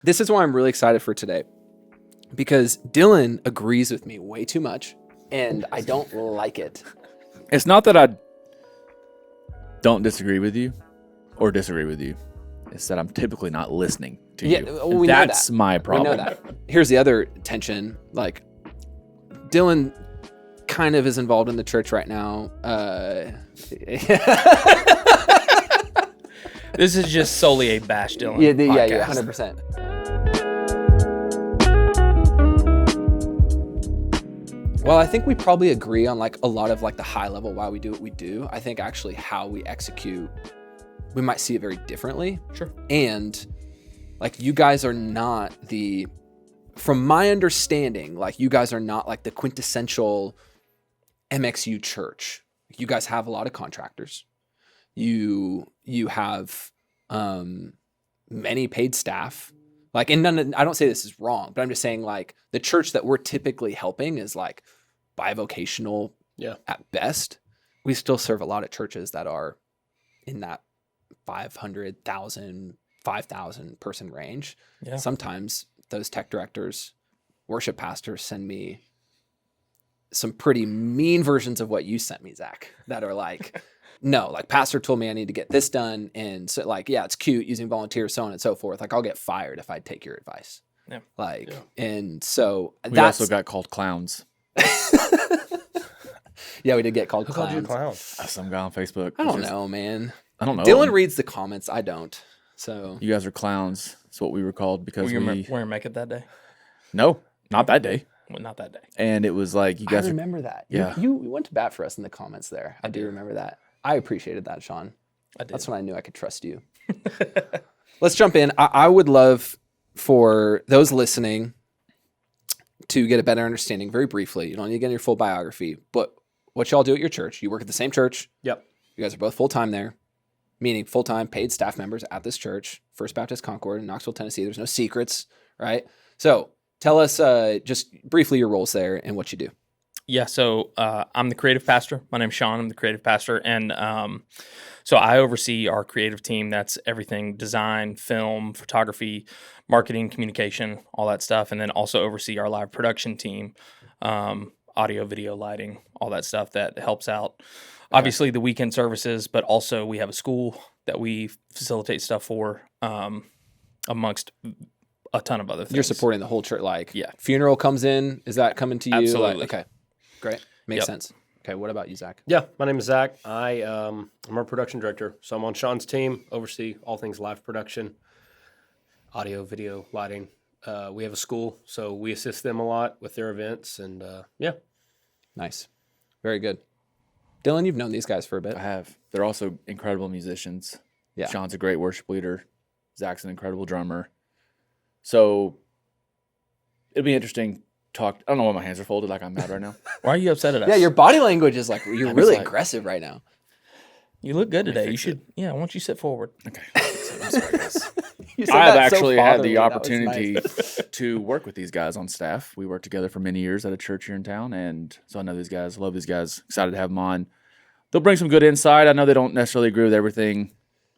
This is why I'm really excited for today, because Dylan agrees with me way too much, and I don't like it. It's not that I don't disagree with you or disagree with you. It's that I'm typically not listening to you. Well, we That's know that. my problem. We know that. Here's the other tension. Like, Dylan kind of is involved in the church right now. This is just solely a Bash Dylan podcast. Yeah, 100%. Well, I think we probably agree on like a lot of like the high level why we do what we do. I think actually how we execute, we might see it very differently. Sure. And like you guys are not from my understanding, like you guys are not like the quintessential MxU church. You guys have a lot of contractors. You have many paid staff. Like, and I don't say this is wrong, but I'm just saying like the church that we're typically helping is like bivocational at best. We still serve a lot of churches that are in that 500,000, 5,000 person range. Yeah. Sometimes those tech directors, worship pastors send me some pretty mean versions of what you sent me, Zach, that are like, no, like pastor told me I need to get this done. And so like, yeah, it's cute using volunteers, so on and so forth. Like I'll get fired if I take your advice. Yeah. Like, and so We also got called clowns. Yeah, we did get called Who clowns. called you clown? Some guy on Facebook. I don't know, man. I don't know. Dylan reads the comments. I don't. So You guys are clowns. That's what we were called because Were you wearing makeup that day? No, not that day. Well, not that day. And it was like you guys I are remember that. Yeah. You went to bat for us in the comments there. I do remember that. I appreciated that, Sean. I did. That's when I knew I could trust you. Let's jump in. I would love for those listening to get a better understanding very briefly. You don't need to get in your full biography, but what y'all do at your church. You work at the same church. Yep. You guys are both full-time there, meaning full-time paid staff members at this church, First Baptist Concord in Knoxville, Tennessee. There's no secrets, right? So tell us just briefly your roles there and what you do. Yeah, so I'm the creative pastor. My name's Sean. I'm the creative pastor. And so I oversee our creative team. That's everything design, film, photography, marketing, communication, all that stuff. And then also oversee our live production team, audio, video, lighting, all that stuff that helps out. Obviously, the weekend services, but also we have a school that we facilitate stuff for amongst a ton of other things. You're supporting the whole church. Like, Yeah. funeral comes in. Is that coming to you? Absolutely. Like, okay, great. Makes Yep. sense. Okay, what about you, Zach? Yeah, my name is Zach. I'm our production director, so I'm on Sean's team, oversee all things live production, audio, video, lighting. We have a school, so we assist them a lot with their events, and yeah. Nice. Very good. Dylan, you've known these guys for a bit. I have. They're also incredible musicians. Yeah. Sean's a great worship leader. Zach's an incredible drummer. So it'll be interesting. I don't know why my hands are folded like I'm mad right now. Why are you upset at us? Yeah, your body language is like, you're I'm really just like- aggressive right now. You look good today. You fix should. Yeah, why don't you sit forward? Okay. I'm sorry, guys. You said I've that so actually had fatherly. the That was opportunity nice. to work with these guys on staff. We worked together for many years at a church here in town, and so I know these guys, love these guys, excited to have them on. They'll bring some good insight. I know they don't necessarily agree with everything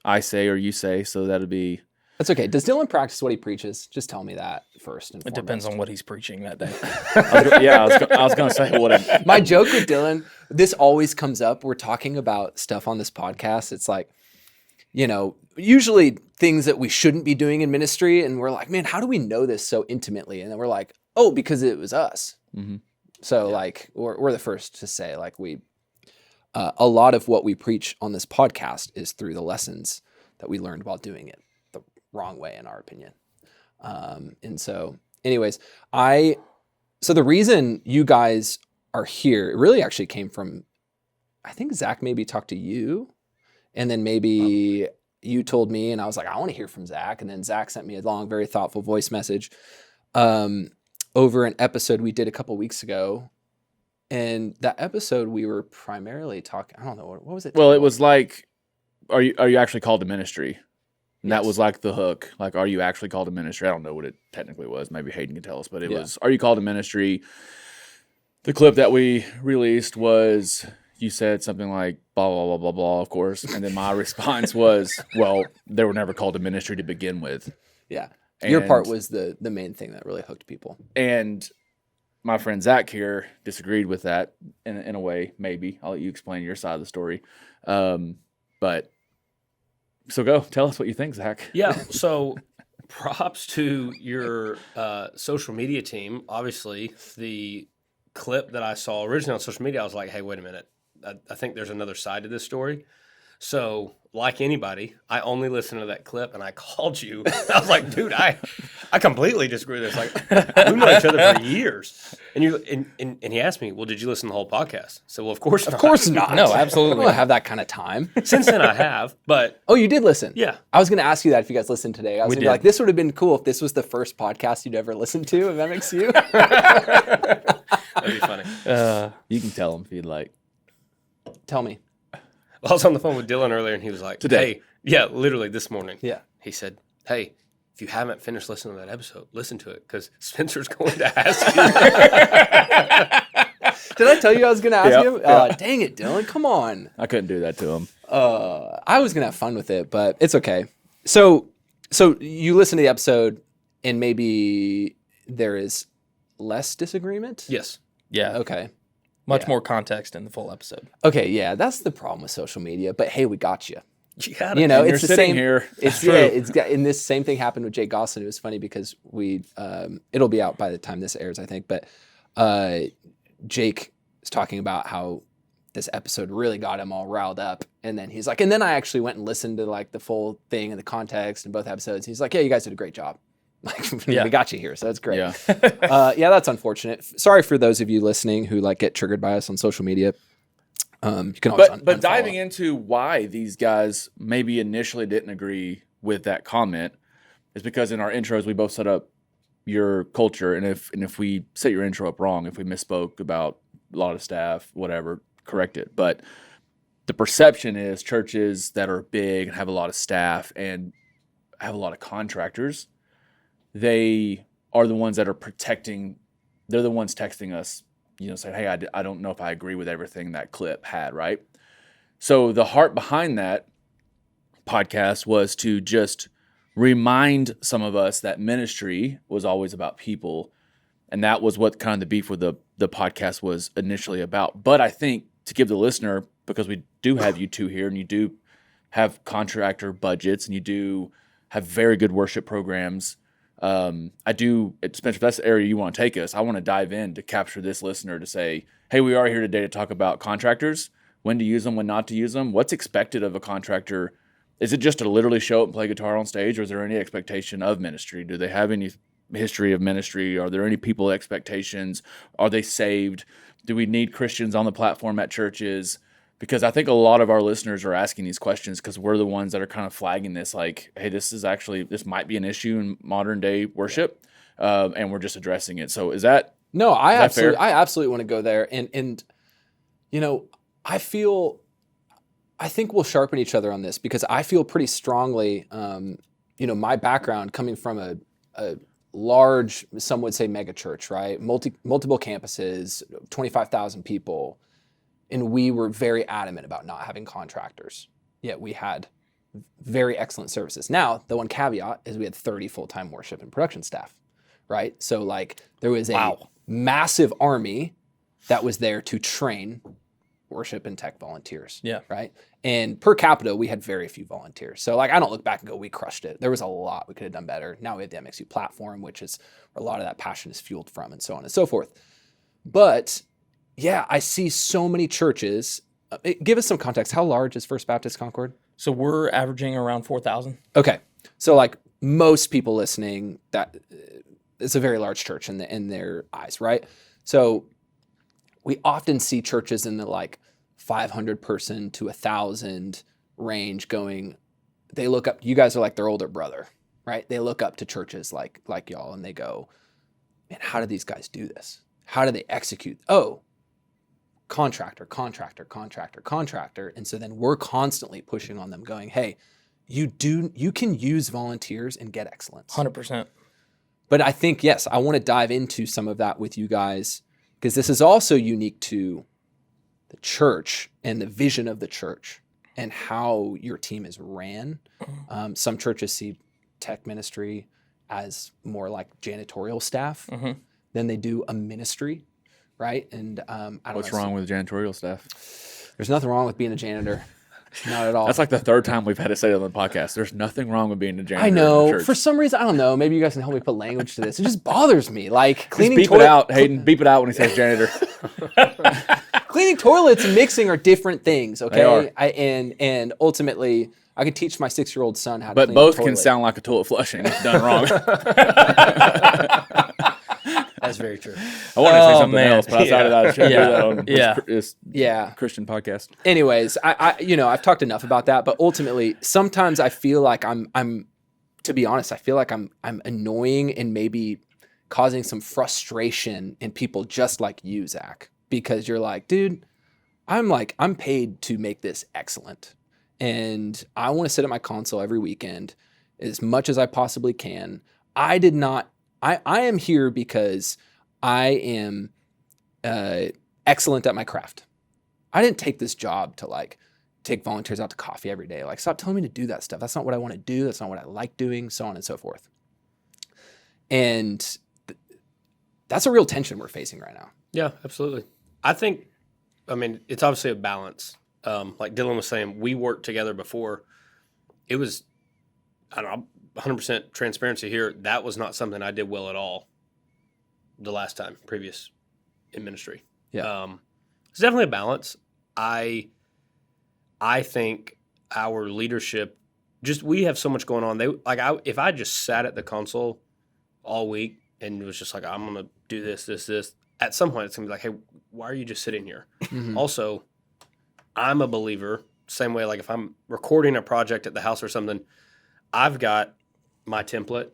I say or you say, so that'll be... That's okay. Does Dylan practice what he preaches? Just tell me that first and It depends on what he's preaching that day. I was going to say what My joke with Dylan, this always comes up. We're talking about stuff on this podcast. It's like, you know, usually things that we shouldn't be doing in ministry. And we're like, man, how do we know this so intimately? And then we're like, oh, because it was us. Mhm. So like, we're the first to say like a lot of what we preach on this podcast is through the lessons that we learned while doing it the wrong way, in our opinion. And so anyways, so the reason you guys are here, it really actually came from, I think Zach maybe talked to you, and then maybe you told me, and I was like, I want to hear from Zach. And then Zach sent me a long, very thoughtful voice message over an episode we did a couple weeks ago. And that episode we were primarily talking, I don't know, what was it? Well, it was like, are you actually called to ministry? And that Yes. was like the hook. Like, are you actually called to ministry? I don't know what it technically was. Maybe Hayden can tell us, but it was, are you called to ministry? The clip that we released was, you said something like, blah, blah, blah, blah, blah, of course. And then my response was, well, they were never called to ministry to begin with. Yeah. Your part And- was the main thing that really hooked people. And my friend Zach here disagreed with that in a way, maybe. I'll let you explain your side of the story. But so go tell us what you think, Zach. Yeah. So props to your social media team. Obviously, the clip that I saw originally on social media, I was like, hey, wait a minute. I think there's another side to this story. So, like anybody, I only listened to that clip and I called you. I was like, dude, I completely disagree with this. Like, we've known each other for years. And he asked me, well, did you listen to the whole podcast? So, well, of course not. Of course not. No, absolutely I don't have that kind of time. Since then, I have. But Oh, you did listen? yeah. I was going to ask you that if you guys listened today. I was We going to be did. like, this would have been cool if this was the first podcast you'd ever listened to of MxU. That'd be funny. You can tell him if you'd like. Tell me. I was on the phone with Dylan earlier, and he was like, Today. hey, yeah, literally this morning. Yeah. He said, hey, if you haven't finished listening to that episode, listen to it because Spencer's going to ask you. Did I tell you I was going to ask Yep, him? yeah. Dang it, Dylan. Come on. I couldn't do that to him. I was going to have fun with it, but it's okay. So you listen to the episode and maybe there is less disagreement? Yes. Yeah. Okay. Much Yeah. more context in the full episode. Okay, yeah, that's the problem with social media. But hey, we got you. You got You it. know, And you're it's the sitting same. here. It's True. yeah, it's got, and this same thing happened with Jake Gosselin. It was funny because we it'll be out by the time this airs, I think. But Jake is talking about how this episode really got him all riled up, and then he's like, and then I actually went and listened to like the full thing and the context in both episodes. He's like, yeah, you guys did a great job. Like, Yeah. we got you here, so that's great. Yeah. Yeah, that's unfortunate. Sorry for those of you listening who like get triggered by us on social media. You can always But diving into why these guys maybe initially didn't agree with that comment is because in our intros we both set up your culture, and if we set your intro up wrong, if we misspoke about a lot of staff, whatever, correct it. But the perception is churches that are big and have a lot of staff and have a lot of contractors, they are the ones that are protecting. They're the ones texting us, saying, hey, I don't know if I agree with everything that clip had, right? So the heart behind that podcast was to just remind some of us that ministry was always about people. And that was what kind of the beef with the podcast was initially about. But I think to give the listener, because we do have you two here and you do have contractor budgets and you do have very good worship programs, Spencer, if that's the area you want to take us, I want to dive in to capture this listener to say, hey, we are here today to talk about contractors, when to use them, when not to use them. What's expected of a contractor? Is it just to literally show up and play guitar on stage, or is there any expectation of ministry? Do they have any history of ministry? Are there any people expectations? Are they saved? Do we need Christians on the platform at churches? Because I think a lot of our listeners are asking these questions because we're the ones that are kind of flagging this, like, hey, this might be an issue in modern day worship, and we're just addressing it. So is that No, I that fair? absolutely want to go there, and I think we'll sharpen each other on this because I feel pretty strongly, my background coming from a large, some would say mega church, right? Multiple campuses, 25,000 people. And we were very adamant about not having contractors. Yet we had very excellent services. Now, the one caveat is we had 30 full-time worship and production staff, right? So like there was a massive army that was there to train worship and tech volunteers. Yeah. Right. And per capita, we had very few volunteers. So like, I don't look back and go, we crushed it. There was a lot we could have done better. Now we have the MxU platform, which is where a lot of that passion is fueled from, and so on and so forth. But yeah, I see so many churches. Give us some context. How large is First Baptist Concord? So we're averaging around 4,000. Okay. So like most people listening, that it's a very large church in their eyes, right? So we often see churches in the like 500 person to 1,000 range going, they look up, you guys are like their older brother, right? They look up to churches like y'all and they go, man, how do these guys do this? How do they execute? Oh, contractor. And so then we're constantly pushing on them going, hey, you can use volunteers and get excellence. 100%. But I think, yes, I want to dive into some of that with you guys because this is also unique to the church and the vision of the church and how your team is ran. Some churches see tech ministry as more like janitorial staff Mhm. than they do a ministry, right? And I don't What's know. wrong with janitorial staff? There's nothing wrong with being a janitor. Not at all. That's like the third time we've had to say it on the podcast. There's nothing wrong with being a janitor I in the know. church. For some reason, I don't know. Maybe you guys can help me put language to this. It just bothers me. Like Just cleaning beep it out, Hayden. Beep it out when he says janitor. cleaning toilets and mixing are different things. Okay, are. And ultimately, I could teach my 6-year-old son how to. But clean both a toilet. can sound like a toilet flushing if done wrong. That's very true. I wanted to say Oh, something man. else, but I decided I should do Yeah. that on Yeah. this Yeah. Christian podcast. Anyways, I've talked enough about that, but ultimately, sometimes I feel like I'm, to be honest, I feel like I'm annoying and maybe causing some frustration in people just like you, Zach, because you're like, dude, I'm paid to make this excellent, and I want to sit at my console every weekend as much as I possibly can. I am here because I am excellent at my craft. I didn't take this job to like take volunteers out to coffee every day. Like, stop telling me to do that stuff. That's not what I want to do. That's not what I like doing, so on and so forth. And that's a real tension we're facing right now. Yeah, absolutely. I mean, it's obviously a balance. Like Dylan was saying, we worked together before. It was, I don't know, 100% transparency here. That was not something I did well at all the last time, previous in ministry. Yeah. It's definitely a balance. I think our leadership, we have so much going on. If I just sat at the console all week and was just like, I'm going to do this, at some point it's going to be like, hey, why are you just sitting here? Mhm. Also, I'm a believer, same way, like if I'm recording a project at the house or something, I've got my template.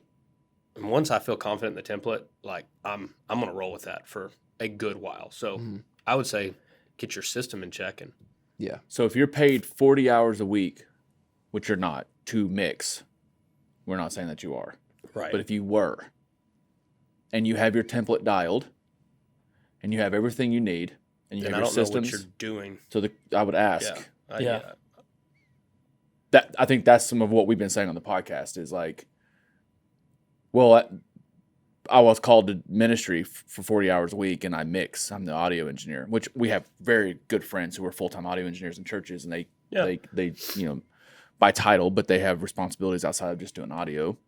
And once I feel confident in the template, like I'm going to roll with that for a good while. So Mhm. I would say get your system in check. And Yeah. So if you're paid 40 hours a week, which you're not, to mix, we're not saying that you are. right. But if you were, and you have your template dialed, and you have everything you need, and you then have I your don't know systems, what you're doing. so I would ask, Yeah. that I think that's some of what we've been saying on the podcast is like, well, I was called to ministry for 40 hours a week, and I mix. I'm the audio engineer, which we have very good friends who are full-time audio engineers in churches, and they by title, but they have responsibilities outside of just doing audio.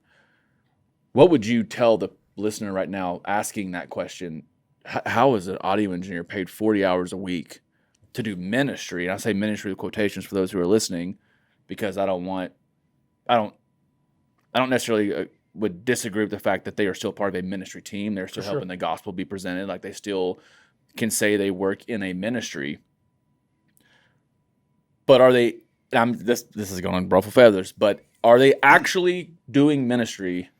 What would you tell the listener right now asking that question? How is an audio engineer paid 40 hours a week to do ministry? And I say ministry with quotations for those who are listening, because I don't necessarily would disagree with the fact that they are still part of a ministry team. They're still helping the gospel be presented. Like, they still can say they work in a ministry. But are they, this is going to ruffle feathers, but are they actually doing ministry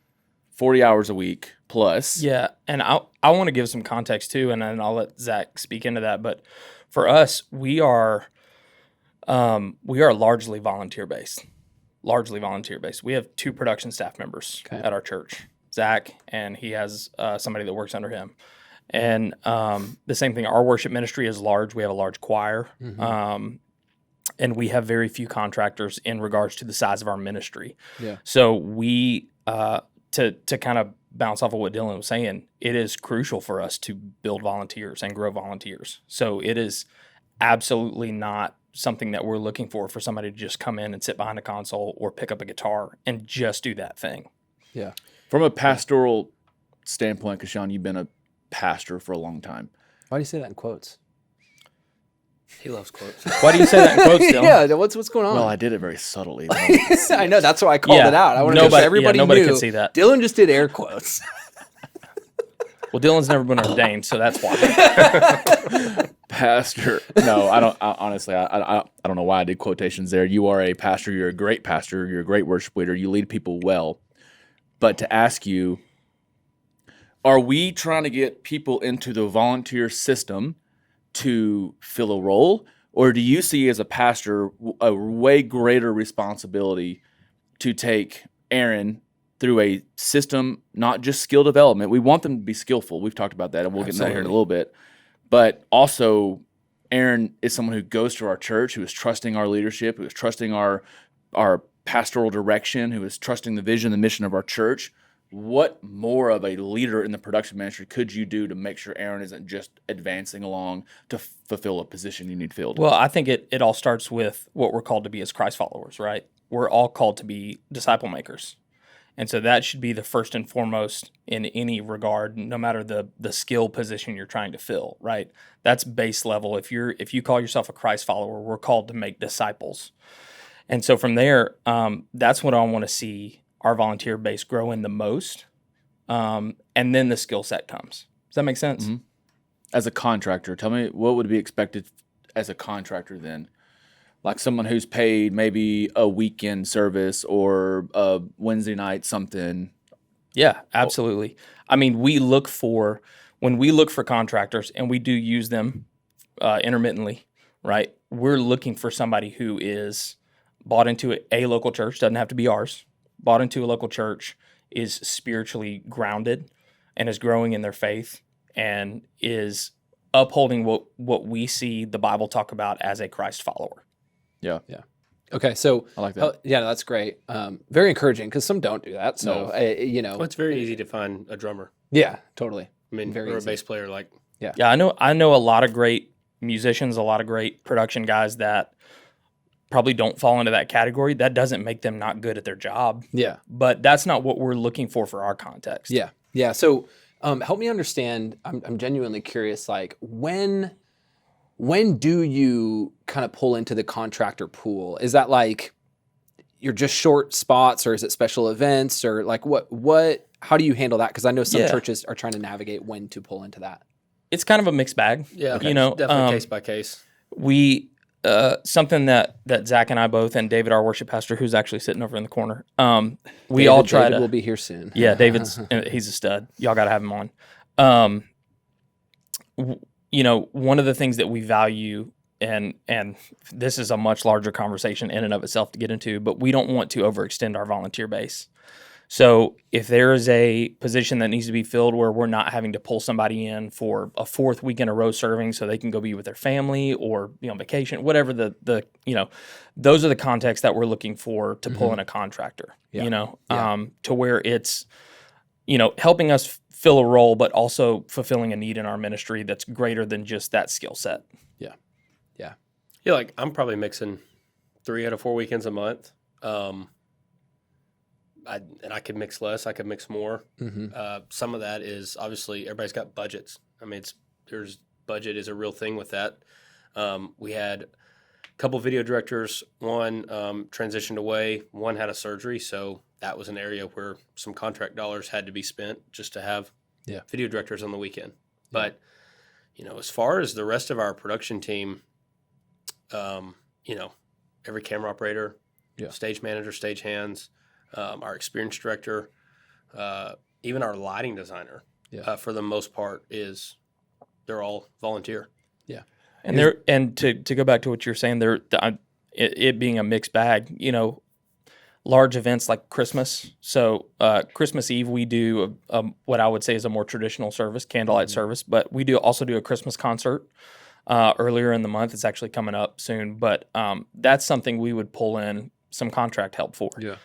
40 hours a week plus? Yeah, and I want to give some context too, and then I'll let Zach speak into that. But for us, we are largely volunteer based. We have 2 production staff members at our church, Zach, and he has somebody that works under him. And the same thing, our worship ministry is large. We have a large choir, and we have very few contractors in regards to the size of our ministry. Yeah. So we, to kind of bounce off of what Dylan was saying, it is crucial for us to build volunteers and grow volunteers. So it is absolutely not something that we're looking for somebody to just come in and sit behind a console or pick up a guitar and just do that thing. Yeah. From a pastoral standpoint, because Sean, you've been a pastor for a long time. Why do you say that in quotes? He loves quotes. Why do you say that in quotes, Dylan? Yeah. What's going on? Well, I did it very subtly. I know. That's why I called it out. I want to make sure everybody nobody knew. can see that. Dylan just did air quotes. Well, Dylan's never been ordained, so that's why. Pastor. No, I don't. Honestly, I don't know why I did quotations there. You are a pastor. You're a great pastor. You're a great worship leader. You lead people well. But to ask you, are we trying to get people into the volunteer system to fill a role? Or do you see as a pastor a way greater responsibility to take Aaron through a system, not just skill development? We want them to be skillful. We've talked about that, and we'll get into that here in a little bit. But also, Aaron is someone who goes to our church, who is trusting our leadership, who is trusting our pastoral direction, who is trusting the vision, the mission of our church. what more of a leader in the production ministry could you do to make sure Aaron isn't just advancing along to fulfill a position you need filled? Well, I think it all starts with what we're called to be as Christ followers, right? We're all called to be disciple makers. And so that should be the first and foremost in any regard, no matter the skill position you're trying to fill, right? That's base level. If you call yourself a Christ follower, we're called to make disciples. And so from there, that's what I want to see our volunteer base grow in the most. And then the skill set comes. Does that make sense? Mm-hmm. As a contractor, tell me what would be expected as a contractor then? Like someone who's paid maybe a weekend service or a Wednesday night something. Yeah, absolutely. I mean, when we look for contractors, and we do use them intermittently, right? We're looking for somebody who is bought into a local church, doesn't have to be ours, bought into a local church, is spiritually grounded and is growing in their faith and is upholding what we see the Bible talk about as a Christ follower. Yeah. Okay, so I like that. yeah, that's great. Very encouraging because some don't do that. So Well, it's very easy to find a drummer. yeah, totally. I mean, Very or a easy. bass player. Like, Yeah, I know a lot of great musicians, a lot of great production guys that probably don't fall into that category. That doesn't make them not good at their job, Yeah, but that's not what we're looking for our context. yeah. So help me understand. I'm genuinely curious. Like when do you kind of pull into the contractor pool? Is that like you're just short spots, or is it special events, or like what? How do you handle that? Because I know some churches are trying to navigate when to pull into that. It's kind of a mixed bag. yeah, You know, definitely case by case. we something that Zach and I both, and David, our worship pastor, who's actually sitting over in the corner, we all try David to. will be here soon. Yeah, he's a stud. Y'all got to have him on. You know, one of the things that we value, and this is a much larger conversation in and of itself to get into, but we don't want to overextend our volunteer base. So if there is a position that needs to be filled where we're not having to pull somebody in for a fourth week in a row serving so they can go be with their family or be on vacation, whatever the those are the contexts that we're looking for to pull in a contractor, to where it's, helping us fill a role, but also fulfilling a need in our ministry that's greater than just that skill set. Yeah, like I'm probably mixing 3 out of 4 weekends a month. I could mix less, I could mix more. Some of that is obviously everybody's got budgets. I mean, budget is a real thing with that. We had a couple video directors. One transitioned away. One had a surgery, so that was an area where some contract dollars had to be spent just to have video directors on the weekend. But as far as the rest of our production team, every camera operator, stage manager, stage hands, our experience director, even our lighting designer, for the most part, they're all volunteer. Yeah, And to go back to what you're saying, it being a mixed bag, large events like Christmas. So Christmas Eve, we do what I would say is a more traditional service, candlelight service, but we also do a Christmas concert earlier in the month. It's actually coming up soon, but that's something we would pull in some contract help for. Yeah.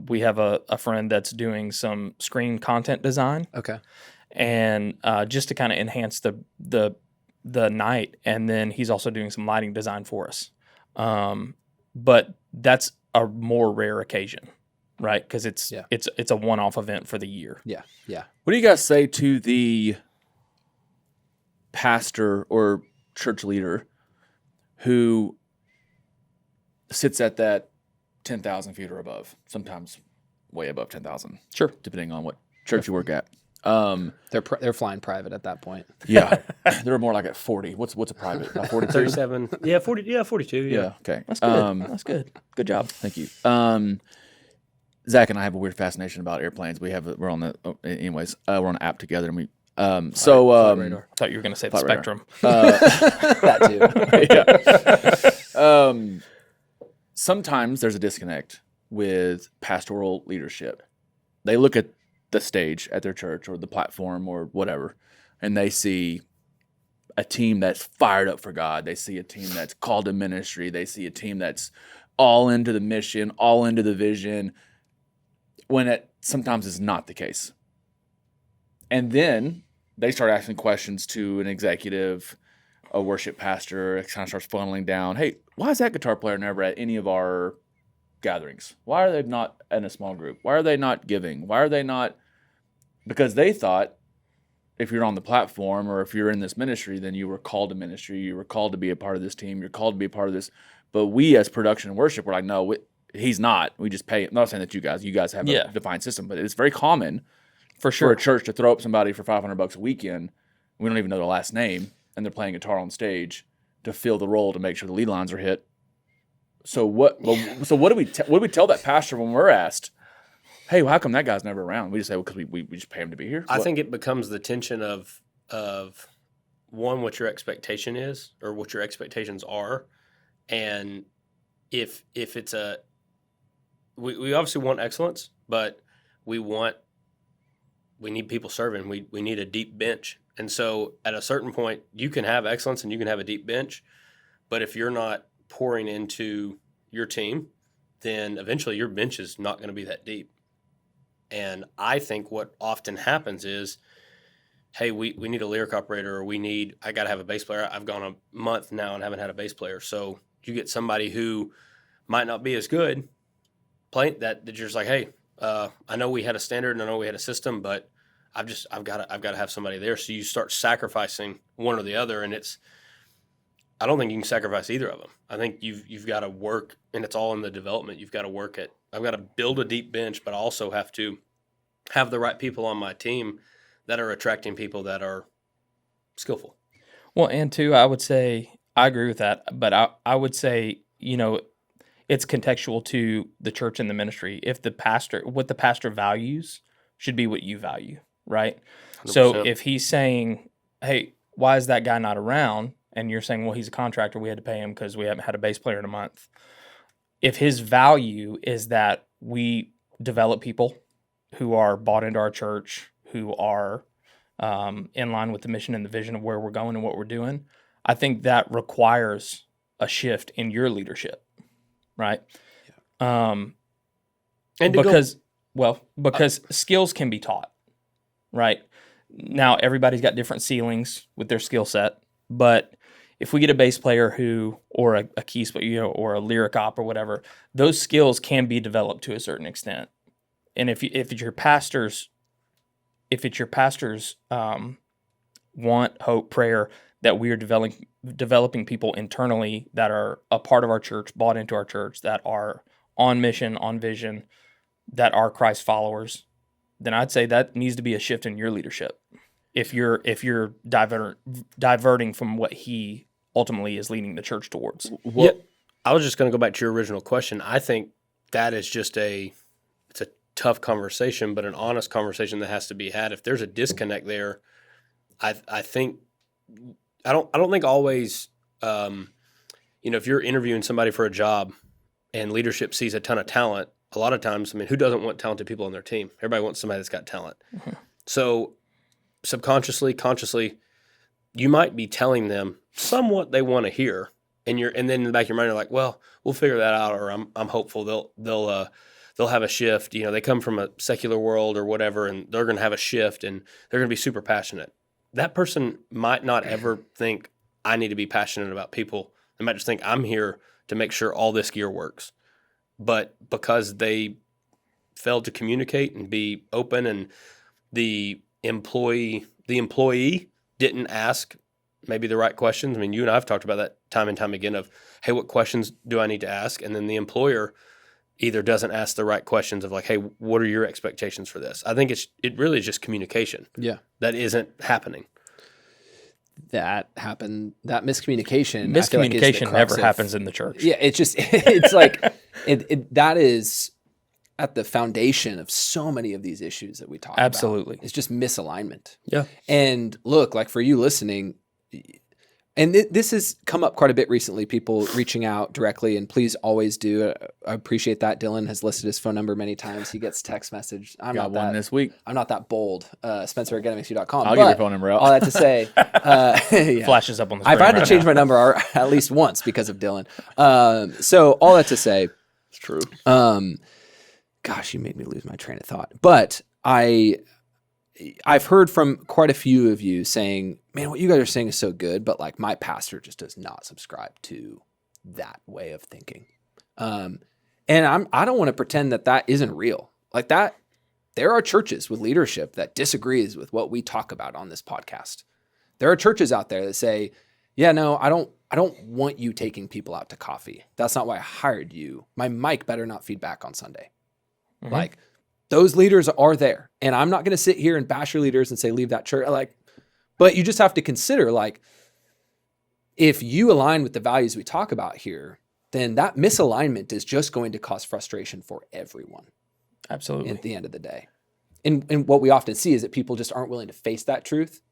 We have a friend that's doing some screen content design. Okay. And just to kind of enhance the night, and then he's also doing some lighting design for us. But that's a more rare occasion, right? Because it's a one-off event for the year. Yeah. What do you guys say to the pastor or church leader who sits at that 10,000 feet or above, sometimes way above 10,000? Sure. Depending on what church you work at. They're flying private at that point. Yeah. They're more like at 40. What's a private? About 42? 37. Yeah, 40. Yeah, 42. Yeah. Okay. That's good. That's good. Good job. Thank you. Zach and I have a weird fascination about airplanes. We're on we're on an app together, and I thought you were going to say the Flight radar. Spectrum. That too. Sometimes there's a disconnect with pastoral leadership. They look at the stage at their church or the platform or whatever, and they see a team that's fired up for God. They see a team that's called to ministry. They see a team that's all into the mission, all into the vision. when it sometimes is not the case. And then they start asking questions to an executive, a worship pastor. It kind of starts funneling down. Hey, why is that guitar player never at any of our gatherings? Why are they not in a small group? Why are they not giving? Why are they not? Because they thought if you're on the platform or if you're in this ministry, then you were called to ministry. You were called to be a part of this team. You're called to be a part of this. But we as production and worship, we're like, no, he's not. We just pay. I'm not saying that you guys have a defined system, but it's very common for a church to throw up somebody for $500 a weekend. We don't even know their last name, and they're playing guitar on stage to fill the role to make sure the lead lines are hit. So what do we tell that pastor when we're asked, hey, well, how come that guy's never around? We just say, well, because we just pay him to be here. I think it becomes the tension of one, what your expectation is or what your expectations are, and if it's we obviously want excellence, but we need people serving. We need a deep bench. And so at a certain point, you can have excellence and you can have a deep bench, but if you're not pouring into your team, then eventually your bench is not going to be that deep. And I think what often happens is, hey, we need a lyric operator, or I got to have a bass player. I've gone a month now and haven't had a bass player. So you get somebody who might not be as good, playing that you're just like, hey, I know we had a standard and I know we had a system, but I've got to have somebody there. So you start sacrificing one or the other, and I don't think you can sacrifice either of them. I think you've got to work, and it's all in the development. You've got to work at. I've got to build a deep bench, but I also have to have the right people on my team that are attracting people that are skillful. Well, and two, I would say I agree with that, but I would say, it's contextual to the church and the ministry. If what the pastor values should be what you value, right? 100%. So if he's saying, hey, why is that guy not around? And you're saying, well, he's a contractor, we had to pay him because we haven't had a bass player in a month. If his value is that we develop people who are bought into our church, who are in line with the mission and the vision of where we're going and what we're doing, I think that requires a shift in your leadership, right? Yeah. And because skills can be taught, right? Now, everybody's got different ceilings with their skill set, but if we get a bass player or a keys, or a lyric op or whatever, those skills can be developed to a certain extent. And if it's your pastors, want, hope, prayer that we are developing people internally that are a part of our church, bought into our church, that are on mission, on vision, that are Christ followers, then I'd say that needs to be a shift in your leadership. If you're diverting from what he ultimately is leading the church towards. Well, yeah, I was just going to go back to your original question. I think that is just it's a tough conversation, but an honest conversation that has to be had. If there's a disconnect there, I think I don't think always if you're interviewing somebody for a job and leadership sees a ton of talent, a lot of times, who doesn't want talented people on their team? Everybody wants somebody that's got talent. Mm-hmm. So subconsciously, consciously, you might be telling them somewhat they want to hear, and then in the back of your mind, you're like, well, we'll figure that out, or I'm hopeful they'll have a shift. They come from a secular world or whatever, and they're going to have a shift, and they're going to be super passionate. That person might not ever think I need to be passionate about people. They might just think I'm here to make sure all this gear works. But because they failed to communicate and be open, and the employee didn't ask maybe the right questions. You and I have talked about that time and time again of, hey, what questions do I need to ask? And then the employer either doesn't ask the right questions of like, hey, what are your expectations for this? I think it really is just communication. Yeah. That isn't happening. That miscommunication. Miscommunication never happens in the church. Yeah, it's like that is at the foundation of so many of these issues that we talk about. Absolutely. It's just misalignment. Yeah. And look, like for you listening, and this has come up quite a bit recently, people reaching out directly, and please always do. I appreciate that. Dylan has listed his phone number many times. He gets text message. Got one this week. I'm not that bold. Spencer at IS MxU.com. I'll give your phone number out. All that to say. Yeah. Flashes up on the screen. I've had to change my number at least once because of Dylan. So all that to say. It's true. gosh, you made me lose my train of thought. But I've heard from quite a few of you saying, man, what you guys are saying is so good, but like my pastor just does not subscribe to that way of thinking. And I don't want to pretend that isn't real. Like that, there are churches with leadership that disagrees with what we talk about on this podcast. There are churches out there that say, yeah, no, I don't want you taking people out to coffee. That's not why I hired you. My mic better not feed back on Sunday. Mm-hmm. Like, those leaders are there. And I'm not going to sit here and bash your leaders and say, leave that church. But you just have to consider, like, if you align with the values we talk about here, then that misalignment is just going to cause frustration for everyone. Absolutely. At the end of the day. And what we often see is that people just aren't willing to face that truth,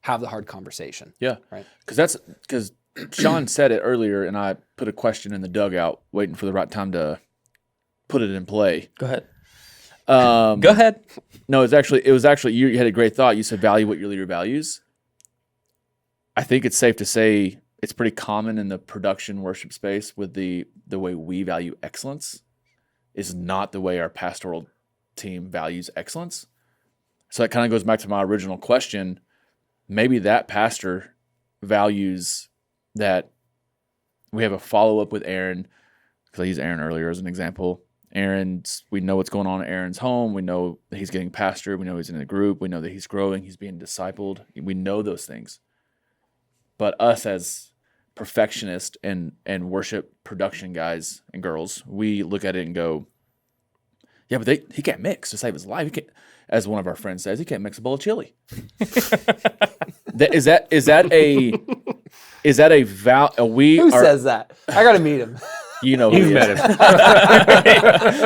have the hard conversation. Yeah. Right. Because Sean said it earlier, and I put a question in the dugout waiting for the right time to put it in play. Go ahead. Go ahead. No, it was actually you had a great thought. You said value what your leader values. I think it's safe to say it's pretty common in the production worship space with the way we value excellence is not the way our pastoral team values excellence. So that kind of goes back to my original question. Maybe that pastor values that we have a follow-up with Aaron, because I used Aaron earlier as an example. We know what's going on at Aaron's home. We know that he's getting pastored. We know he's in a group. We know that he's growing. He's being discipled. We know those things. But us as perfectionists and worship production guys and girls, we look at it and go, yeah, but he can't mix to save his life. He can't, as one of our friends says, he can't mix a bowl of chili. Is that a vow? Who says that? I got to meet him. You know, you've met him.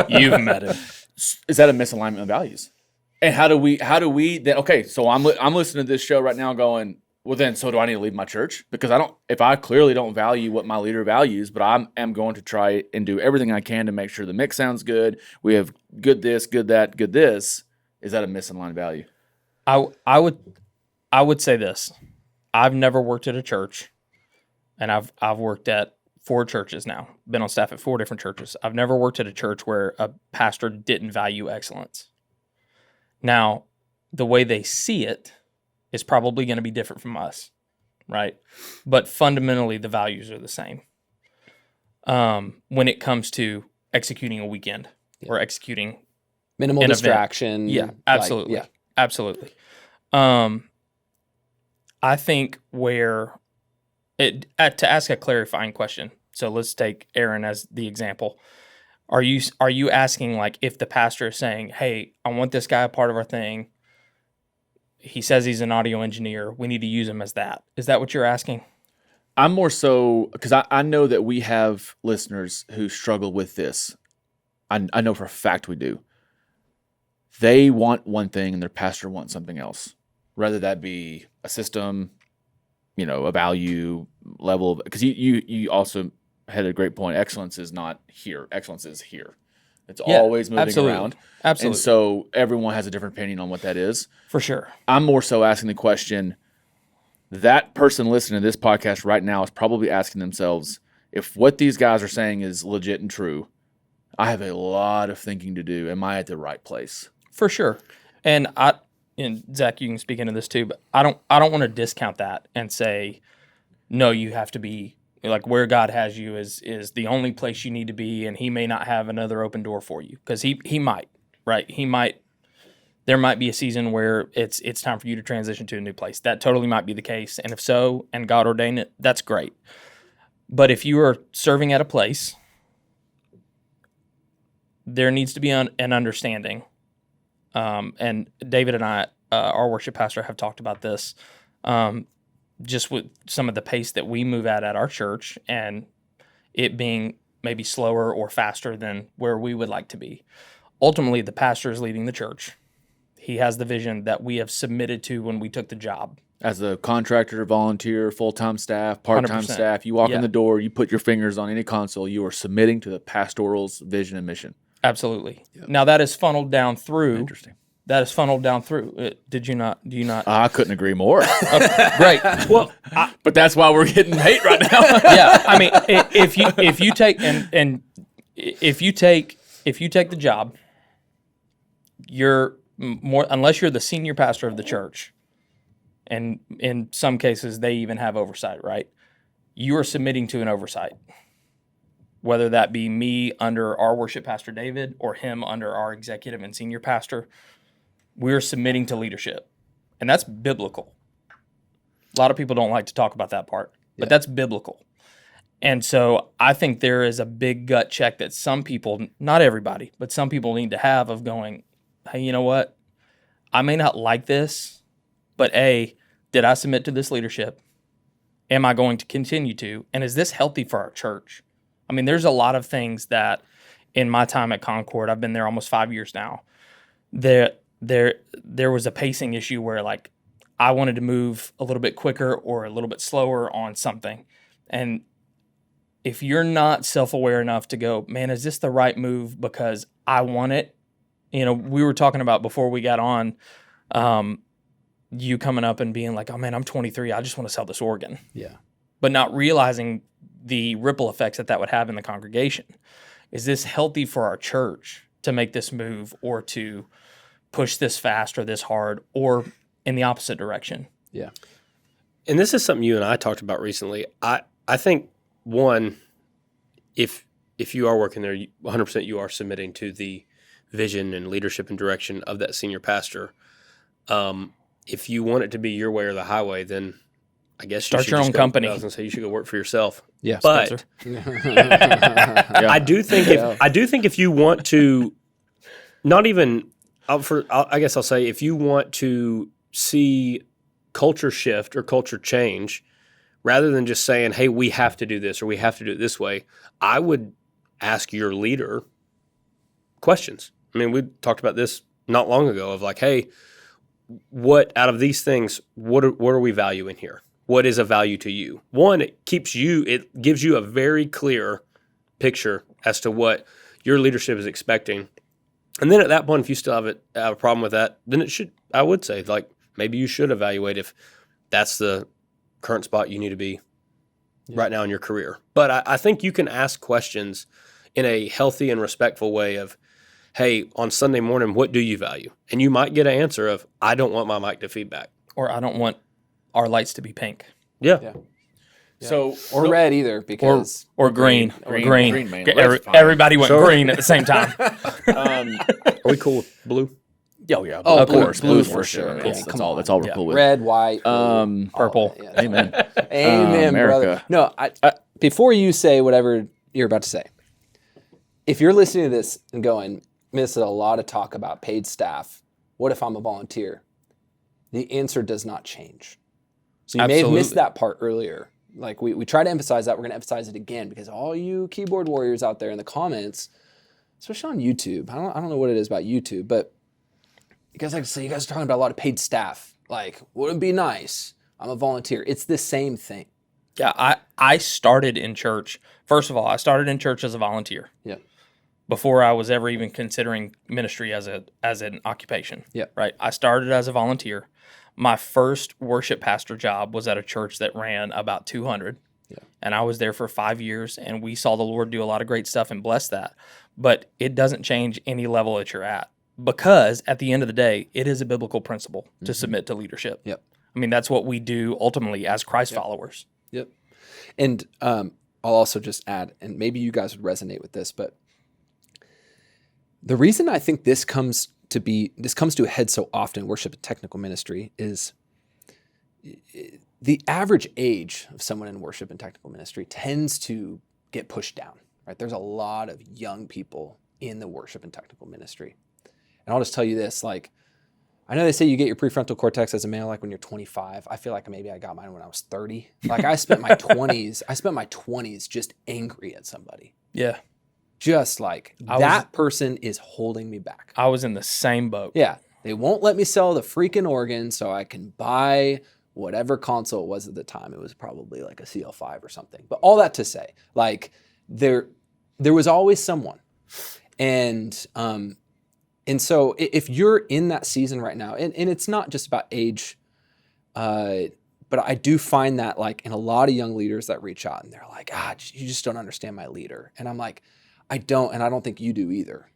You've met him. Is that a misalignment of values? And how do we then? Okay, so I'm listening to this show right now, going, well, then, so do I need to leave my church? Because if I clearly don't value what my leader values, but I am going to try and do everything I can to make sure the mix sounds good. We have good this, good that, good this. Is that a misaligned value? I would say this. I've never worked at a church, and I've worked at 4 churches now. Been on staff at 4 different churches. I've never worked at a church where a pastor didn't value excellence. Now, the way they see it is probably going to be different from us, right? But fundamentally, the values are the same. When it comes to executing a weekend or executing minimal distraction. Yeah, absolutely. Absolutely. I think to ask a clarifying question, so let's take Aaron as the example. Are you asking, like, if the pastor is saying, hey, I want this guy a part of our thing, he says he's an audio engineer, we need to use him as that. Is that what you're asking? I'm more so, because I know that we have listeners who struggle with this. I know for a fact we do. They want one thing and their pastor wants something else, whether that be a system, a value level. Because you also had a great point. Excellence is not here. Excellence is here. It's always moving around. Absolutely. And so everyone has a different opinion on what that is. For sure. I'm more so asking the question, that person listening to this podcast right now is probably asking themselves, if what these guys are saying is legit and true, I have a lot of thinking to do. Am I at the right place? For sure. And Zach, you can speak into this too, but I don't want to discount that and say, no, you have to be, like, where God has you is the only place you need to be, and he may not have another open door for you, because he might, right? There might be a season where it's time for you to transition to a new place. That totally might be the case. And if so, and God ordained it, that's great. But if you are serving at a place, there needs to be an understanding. And David and I, our worship pastor, have talked about this, just with some of the pace that we move at our church, and it being maybe slower or faster than where we would like to be. Ultimately, the pastor is leading the church. He has the vision that we have submitted to when we took the job. As a contractor, volunteer, full-time staff, part-time 100%. staff, you walk in the door, you put your fingers on any console, you are submitting to the pastoral's vision and mission. Absolutely. Yep. Now that is funneled down through. Interesting. That is funneled down through. Do you not? I couldn't agree more. Great. Well, but that's why we're getting hate right now. Yeah. I mean, if you take the job, unless you're the senior pastor of the church, and in some cases they even have oversight, right? You are submitting to an oversight, whether that be me under our worship pastor David or him under our executive and senior pastor. We're submitting to leadership, and that's biblical. A lot of people don't like to talk about that part, but that's biblical. And so I think there is a big gut check that some people, not everybody, but some people need to have of going, hey, you know what? I may not like this, but A, did I submit to this leadership? Am I going to continue to? And is this healthy for our church? I mean, there's a lot of things that in my time at Concord, I've been there almost 5 years now, there was a pacing issue where like I wanted to move a little bit quicker or a little bit slower on something. And if you're not self-aware enough to go, man, is this the right move because I want it? You know, we were talking about before we got on, you coming up and being like, oh man, I'm 23. I just want to sell this organ. Yeah. But not realizing the ripple effects that would have in the congregation. Is this healthy for our church to make this move or to push this fast or this hard or in the opposite direction? Yeah. And this is something you and I talked about recently. I think, one, if you are working there, 100% you are submitting to the vision and leadership and direction of that senior pastor. If you want it to be your way or the highway, then I guess Start you should your just own go, company. I was going to say you should go work for yourself. Yeah. But I do think if you want to, not even I guess I'll say if you want to see culture shift or culture change, rather than just saying, hey, we have to do this or we have to do it this way, I would ask your leader questions. I mean, we talked about this not long ago of like, hey, what out of these things, what are we valuing here? What is a value to you? One, it gives you a very clear picture as to what your leadership is expecting. And then at that point, if you still have a problem with that, then I would say, like, maybe you should evaluate if that's the current spot you need to be right now in your career. But I think you can ask questions in a healthy and respectful way of, hey, on Sunday morning, what do you value? And you might get an answer of, I don't want my mic to feedback. Or I don't want our lights to be pink. Yeah. Yeah. So Or red either, because Or green. Green, man. Red's fine. Everybody went green at the same time. Are we cool with blue? Yeah. Oh, Of course, blue for sure. Yeah, That's come all. on. That's all we're Yeah. cool with. red, white, blue, Purple. all that, yeah. Amen. Amen, America. brother. No, before you say whatever you're about to say, if you're listening to this and going, this is a lot of talk about paid staff, what if I'm a volunteer? The answer does not change. So you may have missed Absolutely. that part earlier. Like we try to emphasize that. We're going to emphasize it again because all you keyboard warriors out there in the comments, especially on YouTube, I don't know what it is about YouTube, but you guys like to say you guys are talking about a lot of paid staff. Like, wouldn't it be nice? I'm a volunteer. It's the same thing. Yeah, I started in church. First of all, I started in church as a volunteer. Yeah. Before I was ever even considering ministry as an occupation. Yeah. Right. I started as a volunteer. My first worship pastor job was at a church that ran about 200. Yeah. And I was there for 5 years, and we saw the Lord do a lot of great stuff and bless that. But it doesn't change any level that you're at, because at the end of the day, it is a biblical principle to submit to leadership. Yep. I mean, that's what we do ultimately as Christ followers. Yep. And I'll also just add, and maybe you guys would resonate with this, but the reason I think this comes to a head so often in worship and technical ministry is the average age of someone in worship and technical ministry tends to get pushed down, right? There's a lot of young people in the worship and technical ministry. And I'll just tell you this, like, I know they say you get your prefrontal cortex as a male, like when you're 25. I feel like maybe I got mine when I was 30. Like I spent my 20s just angry at somebody. Yeah. Just like that person is holding me back. I was in the same boat. Yeah. They won't let me sell the freaking organ so I can buy whatever console it was at the time. It was probably like a CL5 or something. But all that to say, like there was always someone. And so if you're in that season right now, and it's not just about age, but I do find that like in a lot of young leaders that reach out and they're like, you just don't understand my leader. And I'm like, I don't, and I don't think you do either.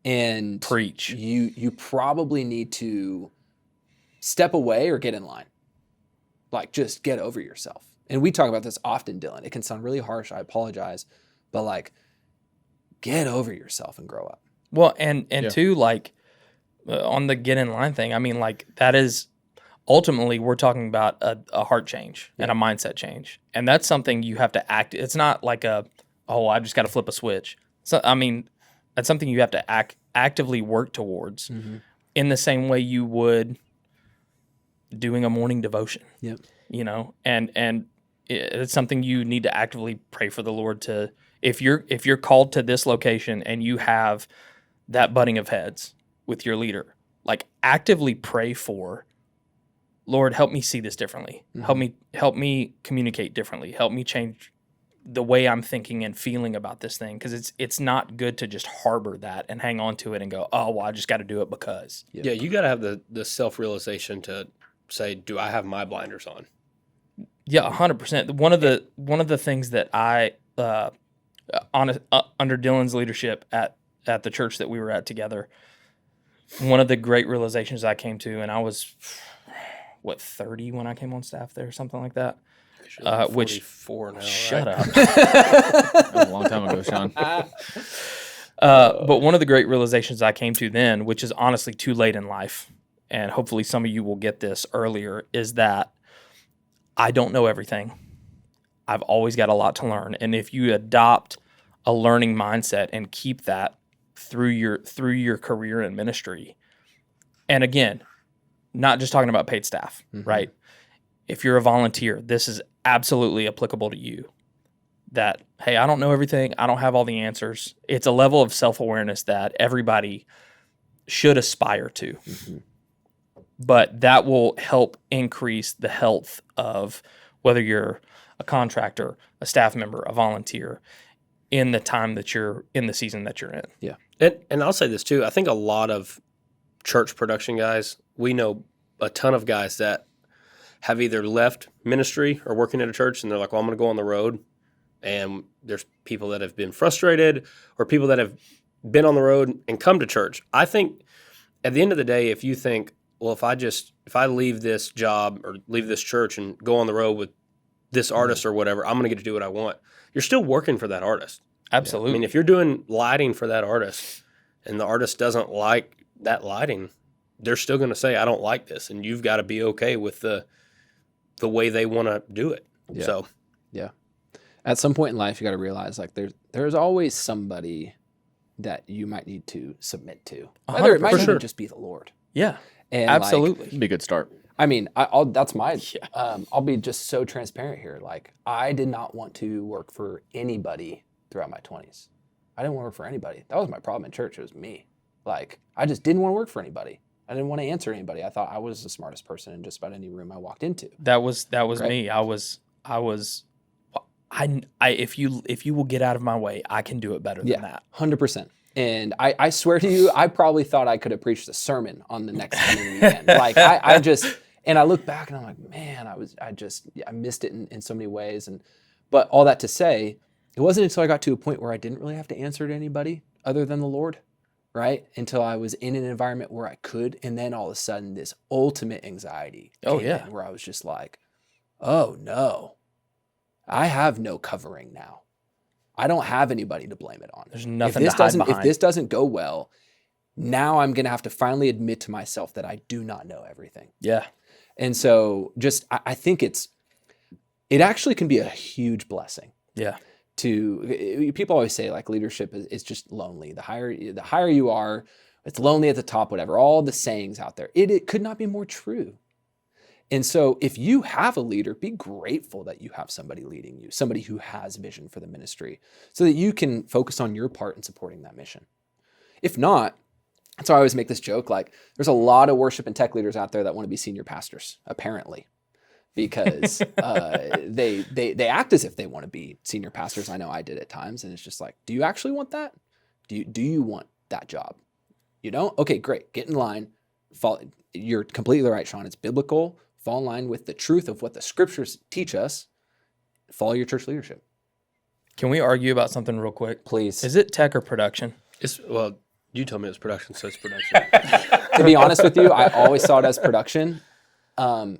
And Preach. You probably need to step away or get in line. Like, just get over yourself. And we talk about this often, Dylan. It can sound really harsh. I apologize. But like, get over yourself and grow up. Well, and too, like, on the get in line thing, I mean, like, that is ultimately we're talking about a heart change and a mindset change. And that's something you have to act. It's not like I just got to flip a switch. So, I mean, that's something you have to actively work towards in the same way you would doing a morning devotion. Yep. You know, and it's something you need to actively pray for the Lord to, if you're called to this location and you have that butting of heads with your leader, like, actively pray for, Lord, help me see this differently. Help me communicate differently. Help me change the way I'm thinking and feeling about this thing, because it's not good to just harbor that and hang on to it and go, oh, well, I just got to do it because. Yeah, you got to have the self-realization to say, do I have my blinders on? Yeah, 100%. One of the things that I under Dylan's leadership at the church that we were at together, one of the great realizations I came to, and I was 30 when I came on staff there, something like that. Which 44 now. Shut right? up. That was a long time ago, Sean. But one of the great realizations I came to then, which is honestly too late in life, and hopefully some of you will get this earlier, is that I don't know everything. I've always got a lot to learn. And if you adopt a learning mindset and keep that through your career in ministry, and again, not just talking about paid staff, right? If you're a volunteer, this is absolutely applicable to you. That, hey, I don't know everything. I don't have all the answers. It's a level of self-awareness that everybody should aspire to. But that will help increase the health of whether you're a contractor, a staff member, a volunteer, in the time that you're in the season that you're in. Yeah. And I'll say this too. I think a lot of church production guys, we know a ton of guys that have either left ministry or working at a church, and they're like, well, I'm going to go on the road. And there's people that have been frustrated, or people that have been on the road and come to church. I think at the end of the day, if you think, well, if I leave this job or leave this church and go on the road with this artist or whatever, I'm going to get to do what I want. You're still working for that artist. Absolutely. I mean, if you're doing lighting for that artist and the artist doesn't like that lighting, they're still going to say, I don't like this. And you've got to be okay with the way they want to do it. Yeah. So, yeah. At some point in life, you got to realize, like, there's always somebody that you might need to submit to. Whether it might even just be the Lord. Yeah. And Absolutely. It'd be a good start. I mean, that's my. I'll be just so transparent here. Like, I did not want to work for anybody throughout my 20s. I didn't want to work for anybody. That was my problem in church. It was me. Like, I just didn't want to work for anybody. I didn't want to answer anybody. I thought I was the smartest person in just about any room I walked into. That was Right. me. If you will get out of my way, I can do it better than that. 100%. And I swear to you, I probably thought I could have preached a sermon on the next coming weekend. Like, I just, and I look back and I'm like, man, I missed it in so many ways. But all that to say, it wasn't until I got to a point where I didn't really have to answer to anybody other than the Lord, right? Until I was in an environment where I could. And then all of a sudden, this ultimate anxiety came in, where I was just like, oh no, I have no covering now. I don't have anybody to blame it on. There's nothing to hide behind. If this doesn't go well, now I'm going to have to finally admit to myself that I do not know everything. Yeah. And so I think it actually can be a huge blessing. Yeah. People always say, like, leadership is just lonely. The higher you are, it's lonely at the top, whatever, all the sayings out there. It could not be more true. And so if you have a leader, be grateful that you have somebody leading you, somebody who has vision for the ministry, so that you can focus on your part in supporting that mission. If not, that's why I always make this joke, like, there's a lot of worship and tech leaders out there that want to be senior pastors, apparently, because they act as if they want to be senior pastors. I know I did at times, and it's just like, do you actually want that? Do you want that job? You don't? Okay, great. Get in line. You're completely right, Sean. It's biblical. Fall in line with the truth of what the scriptures teach us. Follow your church leadership. Can we argue about something real quick? Please. Is it tech or production? well, You told me it was production, so it's production. To be honest with you, I always saw it as production. I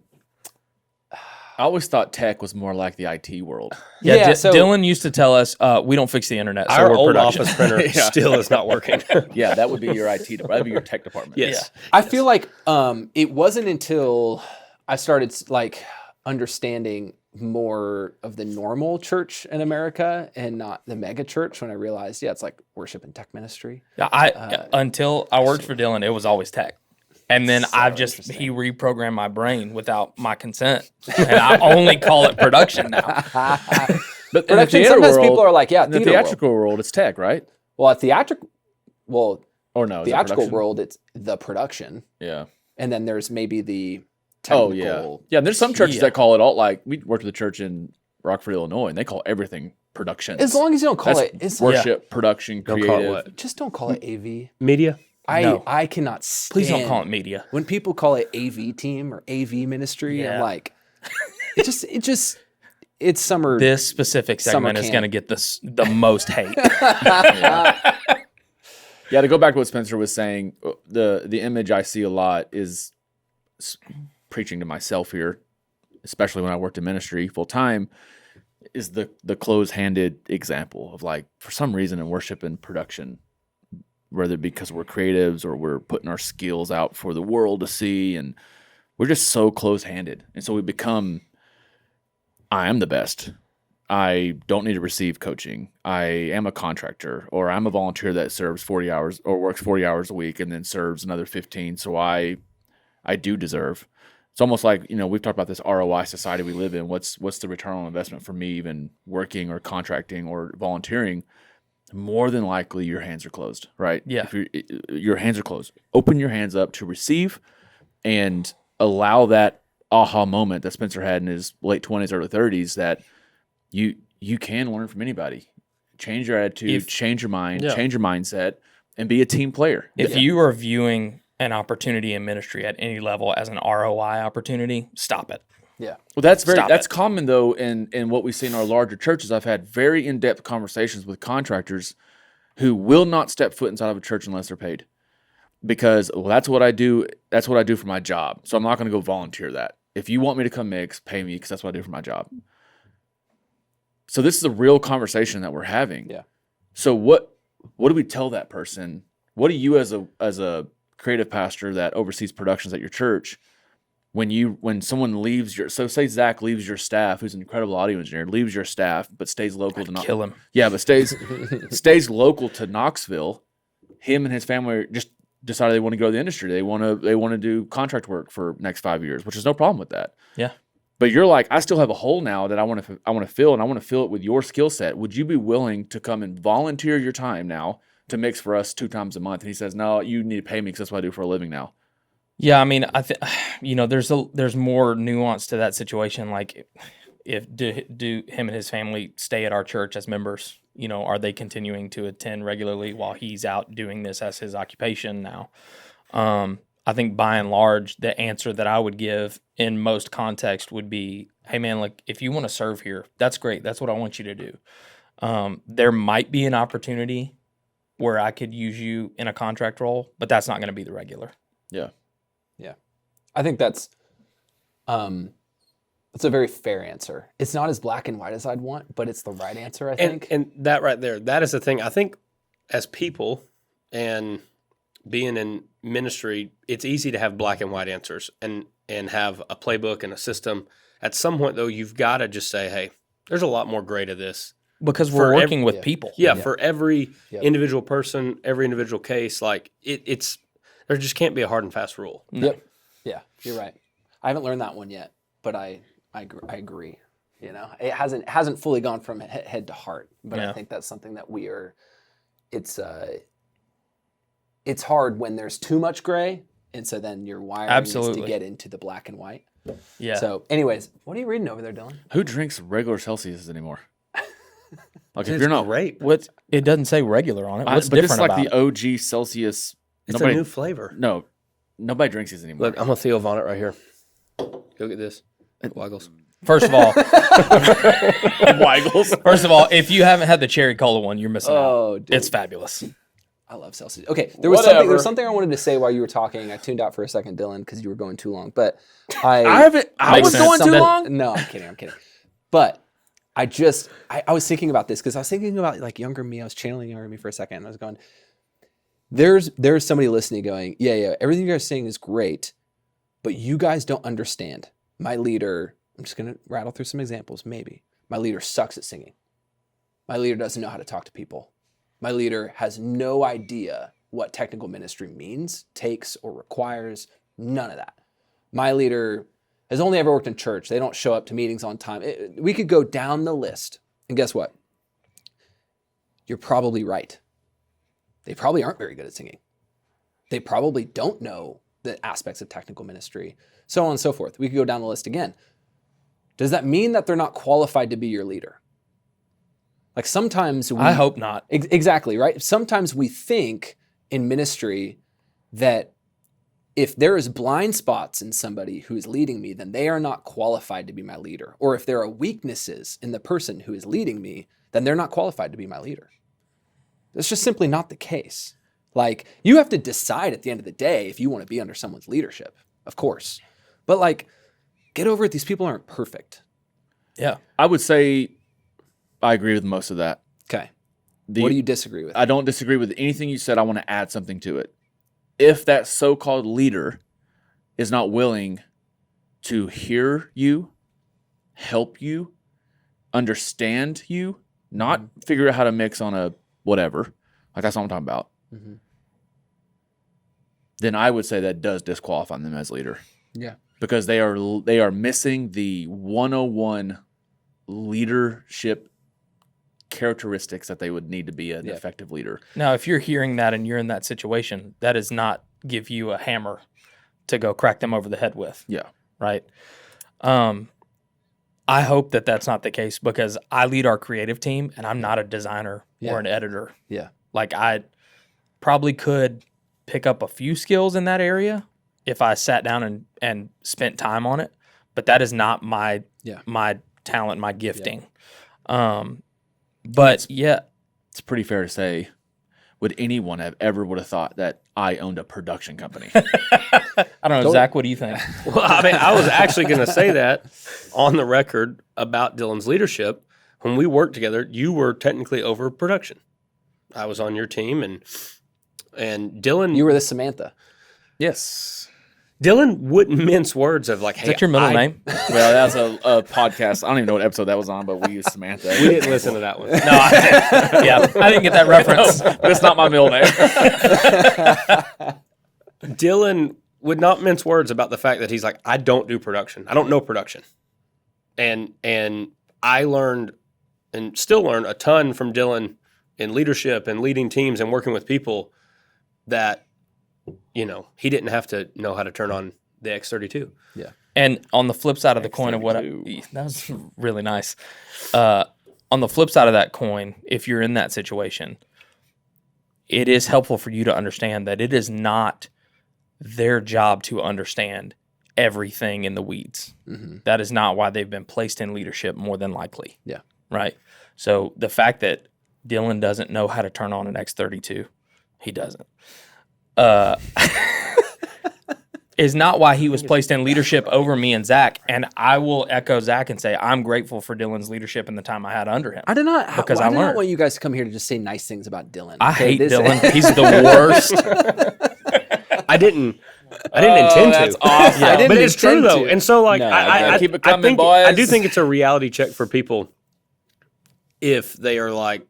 always thought tech was more like the IT world. Yeah, so Dylan used to tell us, we don't fix the internet, so Our we're old production. office printer Yeah. still is not working. Yeah, that would be your IT department. That'd be your tech department. Yes. I feel like it wasn't until I started like understanding more of the normal church in America and not the mega church when I realized, it's like worship and tech ministry. Yeah, until I worked for Dylan, it was always tech. And then So interesting. he reprogrammed my brain without my consent. And I only call it production now. But in the Production, theater sometimes world, people are like, in the theater world. theatrical world, it's tech, right? Well, at theatrical, well, Or no? is it theatrical production? world, it's the production. Yeah. And then there's maybe the Oh, technical. yeah. Yeah, there's some churches Yeah. that call it all, like, we worked with a church in Rockford, Illinois, and they call everything production. As long as you don't call That's it, it's worship, production, Don't creative. call it what? just don't call it AV. Media? No. I cannot stand. Please don't call it media. When people call it AV team or AV ministry, I'm Yeah. like, it's summer. This specific Summer segment is camp. going to get the most hate. Yeah, to go back to what Spencer was saying, the image I see a lot is preaching to myself here, especially when I worked in ministry full time, is the close-handed example of, like, for some reason in worship and production, whether because we're creatives or we're putting our skills out for the world to see, and we're just so close-handed. And so we become, I am the best. I don't need to receive coaching. I am a contractor, or I'm a volunteer that serves 40 hours or works 40 hours a week and then serves another 15. So I do deserve. It's almost like, we've talked about this ROI society we live in. What's the return on investment for me even working or contracting or volunteering? More than likely your hands are closed, right? Yeah. If your hands are closed. Open your hands up to receive and allow that aha moment that Spencer had in his late 20s, early 30s, that you can learn from anybody. Change your attitude, change your mind, change your mindset, and be a team player. If you are viewing an opportunity in ministry at any level as an ROI opportunity, stop it. Yeah. Well, that's Stop that's it. common though in what we see in our larger churches. I've had very in-depth conversations with contractors who will not step foot inside of a church unless they're paid, because that's what I do. That's what I do for my job. So I'm not going to go volunteer that. If you want me to come mix, pay me, because that's what I do for my job. So this is a real conversation that we're having. Yeah. So what do we tell that person? What do you as a creative pastor that oversees productions at your church, when someone leaves say Zach leaves your staff, who's an incredible audio engineer, leaves your staff but stays local to Kill him. Yeah, but stays local to Knoxville. Him and his family just decided they want to go to the industry. They want to do contract work for next 5 years, which is no problem with that. Yeah. But you're like, I still have a hole now that I want to fill, and I want to fill it with your skill set. Would you be willing to come and volunteer your time now to mix for us 2 times a month? And he says, no, you need to pay me because that's what I do for a living now. Yeah, I mean, I think there's more nuance to that situation. Like, if do him and his family stay at our church as members? Are they continuing to attend regularly while he's out doing this as his occupation now? I think by and large, the answer that I would give in most context would be, hey man, like, if you want to serve here, that's great. That's what I want you to do. There might be an opportunity where I could use you in a contract role, but that's not going to be the regular. Yeah. Yeah. I think that's a very fair answer. It's not as black and white as I'd want, but it's the right answer, I think. And that right there, that is the thing. I think as people and being in ministry, it's easy to have black and white answers and have a playbook and a system. At some point, though, you've got to just say, hey, there's a lot more gray to this. Because For we're working with people. Yeah, for every Yep. individual person, every individual case, like it's there just can't be a hard and fast rule. Yep. Yeah, you're right. I haven't learned that one yet, but I agree. It hasn't fully gone from head to heart, but I Yeah. think that's something that we are. It's hard when there's too much gray, and so then your wiring is to Absolutely. get into the black and white. Yeah. So, anyways, what are you reading over there, Dylan? Who drinks regular Celsius anymore? Like, if It's you're not, great. What it doesn't say regular on it. What's but this is different like about the it? OG Celsius. It's Nobody, a new flavor. no, nobody drinks these anymore. Look, I'm gonna Theo Von it right here. Go get this. Waggles. First of all, Waggles. if you haven't had the cherry cola one, you're missing out. Oh, dude. It's fabulous. I love Celsius. Okay, there was Whatever. something I wanted to say while you were talking. I tuned out for a second, Dylan, because you were going too long. But I I was sense. going too something- long. No, I'm kidding. But I was thinking about this because I was thinking about like younger me. I was channeling younger me for a second. And I was going, there's somebody listening going, yeah, everything you guys are saying is great, but you guys don't understand. My leader, I'm just going to rattle through some examples, maybe. My leader sucks at singing. My leader doesn't know how to talk to people. My leader has no idea what technical ministry means, takes, or requires. None of that. My leader has only ever worked in church. They don't show up to meetings on time. We could go down the list. And guess what? You're probably right. They probably aren't very good at singing. They probably don't know the aspects of technical ministry, so on and so forth. We could go down the list again. Does that mean that they're not qualified to be your leader? Like sometimes I hope not. Exactly, right? Sometimes we think in ministry that if there is blind spots in somebody who is leading me, then they are not qualified to be my leader. Or if there are weaknesses in the person who is leading me, then they're not qualified to be my leader. That's just simply not the case. Like, you have to decide at the end of the day if you want to be under someone's leadership, of course. But like, get over it. These people aren't perfect. Yeah. I would say I agree with most of that. Okay. What do you disagree with? I don't disagree with anything you said. I want to add something to it. If that so-called leader is not willing to hear you, help you, understand you, not figure out how to mix on a whatever, like that's what I'm talking about, then I would say that does disqualify them as leader. Yeah. Because they are missing the 101 leadership characteristics that they would need to be an effective leader. Now, if you're hearing that and you're in that situation, that does not give you a hammer to go crack them over the head with. Yeah. Right. I hope that that's not the case because I lead our creative team and I'm not a designer or an editor. Yeah. Like I probably could pick up a few skills in that area if I sat down and spent time on it, but that is not my talent, my gifting. But it's pretty fair to say, would anyone have ever would have thought that I owned a production company? I don't know, Zach, what do you think? Well, I mean, I was actually going to say that on the record about Dylan's leadership. When we worked together, you were technically over production. I was on your team, and Dylan. You were the Samantha. Yes. Dylan wouldn't mince words of like, Is hey, that your middle name? Well, that's a podcast. I don't even know what episode that was on, but we used Samantha. We didn't listen to that one. No, I didn't get that reference. That's not my middle name. Dylan would not mince words about the fact that he's like, I don't do production. I don't know production. And I learned and still learn a ton from Dylan in leadership and leading teams and working with people that, he didn't have to know how to turn on the X32. Yeah. And on the flip side of the coin of what that was really nice. On the flip side of that coin, if you're in that situation, it is helpful for you to understand that it is not their job to understand everything in the weeds. Mm-hmm. That is not why they've been placed in leadership, more than likely. Yeah. Right. So the fact that Dylan doesn't know how to turn on an X32, he doesn't. Is not why he was placed in leadership over me and Zach. And I will echo Zach and say I'm grateful for Dylan's leadership and the time I had under him. I did not because I I did learned. not want you guys to come here to just say nice things about Dylan. I hate Dylan. He's the worst. I didn't intend to. That's awesome. I didn't But it's true intend though. to. And so like No, I keep it I coming, think boys. I do think it's a reality check for people if they are like,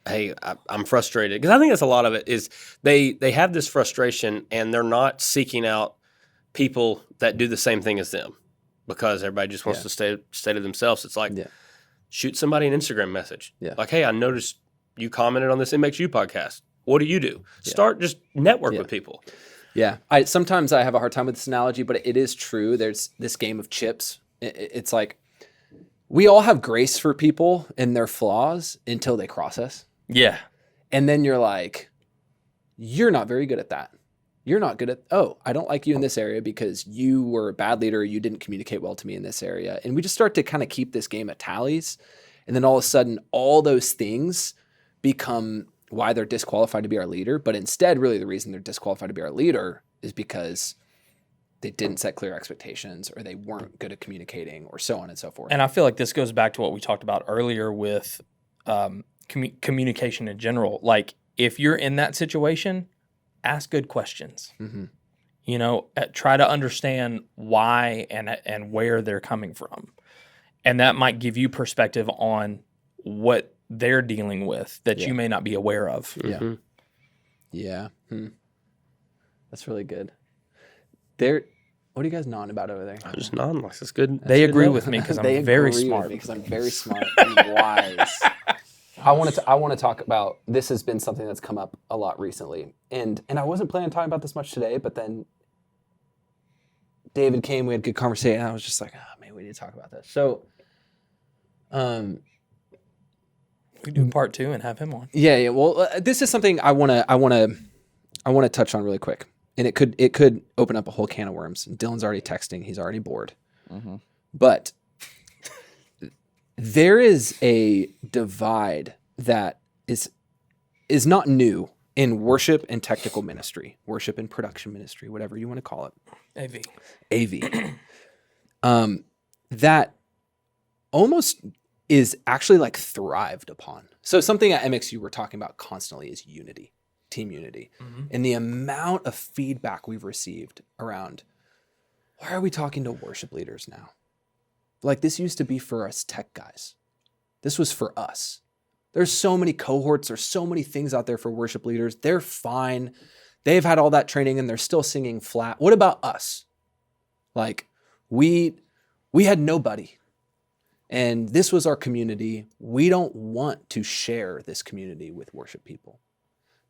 hey, I'm frustrated. Because I think that's a lot of it is they have this frustration and they're not seeking out people that do the same thing as them because everybody just wants to stay to themselves. It's like shoot somebody an Instagram message. Yeah. Like, hey, I noticed you commented on this MxU podcast. What do you do? Start just network with people. Yeah. Sometimes I have a hard time with this analogy, but it is true. There's this game of chips. It's like we all have grace for people and their flaws until they cross us. Yeah. And then you're like, you're not very good at that. You're not good at, I don't like you in this area because you were a bad leader. You didn't communicate well to me in this area. And we just start to kind of keep this game at tallies. And then all of a sudden, all those things become why they're disqualified to be our leader, but instead, really, the reason they're disqualified to be our leader is because they didn't set clear expectations, or they weren't good at communicating, or so on and so forth. And I feel like this goes back to what we talked about earlier with communication in general. Like, if you're in that situation, ask good questions. Mm-hmm. You know, try to understand why and where they're coming from. And that might give you perspective on what they're dealing with that you may not be aware of. Yeah. Yeah. That's really good. What are you guys nodding about over there? I'm just nodding like that's good. They agree with me because I'm very smart. Because I'm very smart and wise. I want to talk about, this has been something that's come up a lot recently. And I wasn't planning on talking about this much today, but then David came, we had a good conversation, and I was just like, oh, man, we need to talk about this. So, we do part 2 and have him on. yeah. Well, this is something I want to touch on really quick, and it could open up a whole can of worms. Dylan's already texting; he's already bored. Mm-hmm. But there is a divide that is not new in worship and technical ministry, worship and production ministry, whatever you want to call it. AV. That almost is actually like thrived upon. So something at MxU we're talking about constantly is unity, team unity. Mm-hmm. And the amount of feedback we've received around, why are we talking to worship leaders now? Like, this used to be for us tech guys. This was for us. There's so many cohorts, there's so many things out there for worship leaders. They're fine. They've had all that training and they're still singing flat. What about us? Like, we had nobody. And this was our community. We don't want to share this community with worship people.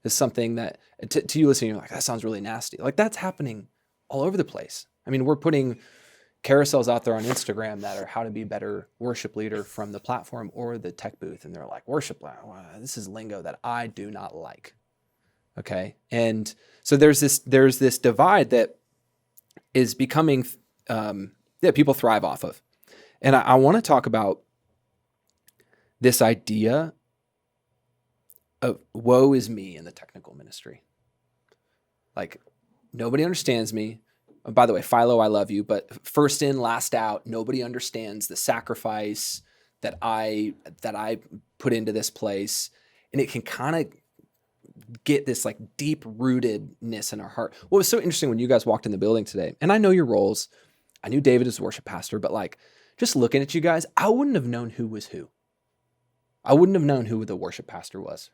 It's something that, to you listening, you're like, that sounds really nasty. Like, that's happening all over the place. I mean, we're putting carousels out there on Instagram that are how to be a better worship leader from the platform or the tech booth. And they're like, worship, wow, this is lingo that I do not like. Okay. And so there's this divide that is becoming, that people thrive off of. And I want to talk about this idea of woe is me in the technical ministry. Like, nobody understands me. By the way, Philo, I love you, but first in, last out, nobody understands the sacrifice that I put into this place. And it can kind of get this like deep rootedness in our heart. What was so interesting when you guys walked in the building today, and I know your roles, I knew David as worship pastor, but like, just looking at you guys, I wouldn't have known who was who. I wouldn't have known who the worship pastor was.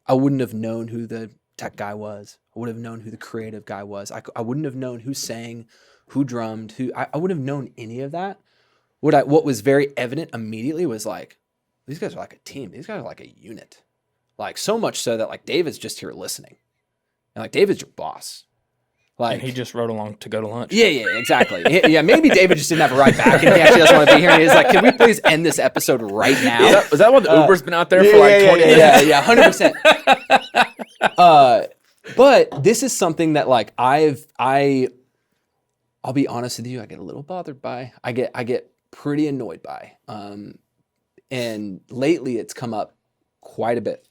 I wouldn't have known who the tech guy was. I would have known who the creative guy was. I wouldn't have known who sang, who drummed, I wouldn't have known any of that. What was very evident immediately was like, these guys are like a team. These guys are like a unit. Like, so much so that like David's just here listening. And like, David's your boss. Like, And he just rode along to go to lunch. Yeah, exactly. Yeah, maybe David just didn't have a ride back and he actually doesn't want to be here. And he's like, can we please end this episode right now? Is that what the Uber's been out there for like 20 minutes? Yeah, 100%. But this is something that like I'll be honest with you, I get a little bothered by. I get pretty annoyed by. And lately it's come up quite a bit.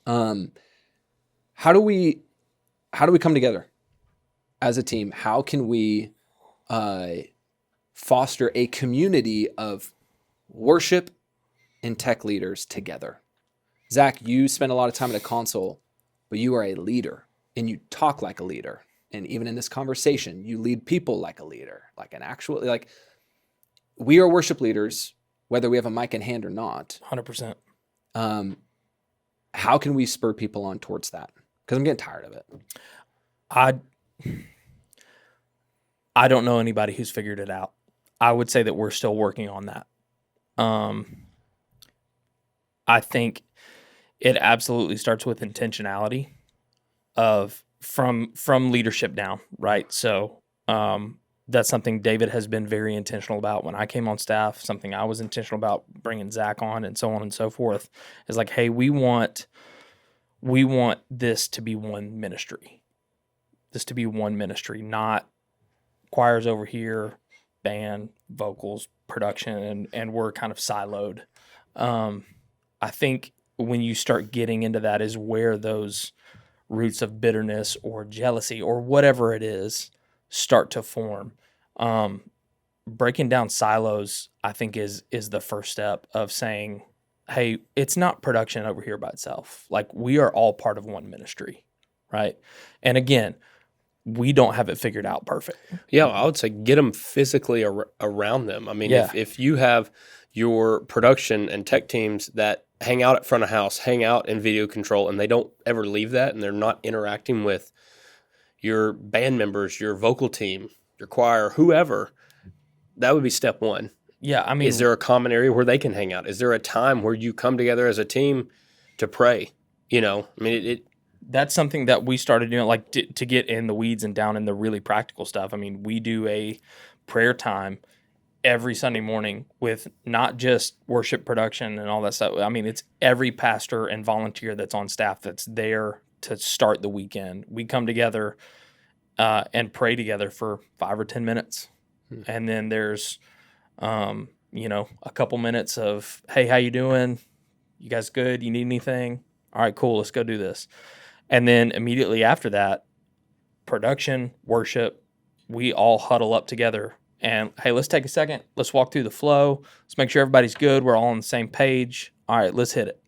How do we come together as a team? How can we foster a community of worship and tech leaders together? Zach, you spend a lot of time at a console, but you are a leader and you talk like a leader. And even in this conversation, you lead people like a leader, like an actual, like, we are worship leaders, whether we have a mic in hand or not. 100%. How can we spur people on towards that? Because I'm getting tired of it. I don't know anybody who's figured it out. I would say that we're still working on that. I think it absolutely starts with intentionality of from leadership down, right? So that's something David has been very intentional about when I came on staff, something I was intentional about bringing Zach on, and so on and so forth, is like, hey, we want this to be one ministry. This to be one ministry, not choirs over here, band, vocals, production, and we're kind of siloed. I think when you start getting into that is where those roots of bitterness or jealousy or whatever it is start to form. Breaking down silos, I think, is the first step of saying, hey, it's not production over here by itself. Like, we are all part of one ministry, right? And again, we don't have it figured out perfect. Yeah, I would say get them physically around them. I mean, Yeah. if you have your production and tech teams that hang out at front of house, hang out in video control, and they don't ever leave that, and they're not interacting with your band members, your vocal team, your choir, whoever, that would be step one. Yeah, I mean, Is there a common area where they can hang out? Is there a time where you come together as a team to pray? You know, I mean, that's something that we started doing, like to get in the weeds and down in the really practical stuff. I mean, we do a prayer time every Sunday morning with not just worship production and all that stuff. I mean, it's every pastor and volunteer that's on staff that's there to start the weekend. We come together and pray together for 5 or 10 minutes. And then there's, a couple minutes of, hey, how you doing? You guys good? You need anything? All right, cool. Let's go do this. And then immediately after that, production, worship, we all huddle up together and, hey, let's take a second. Let's walk through the flow. Let's make sure everybody's good. We're all on the same page. All right, let's hit it.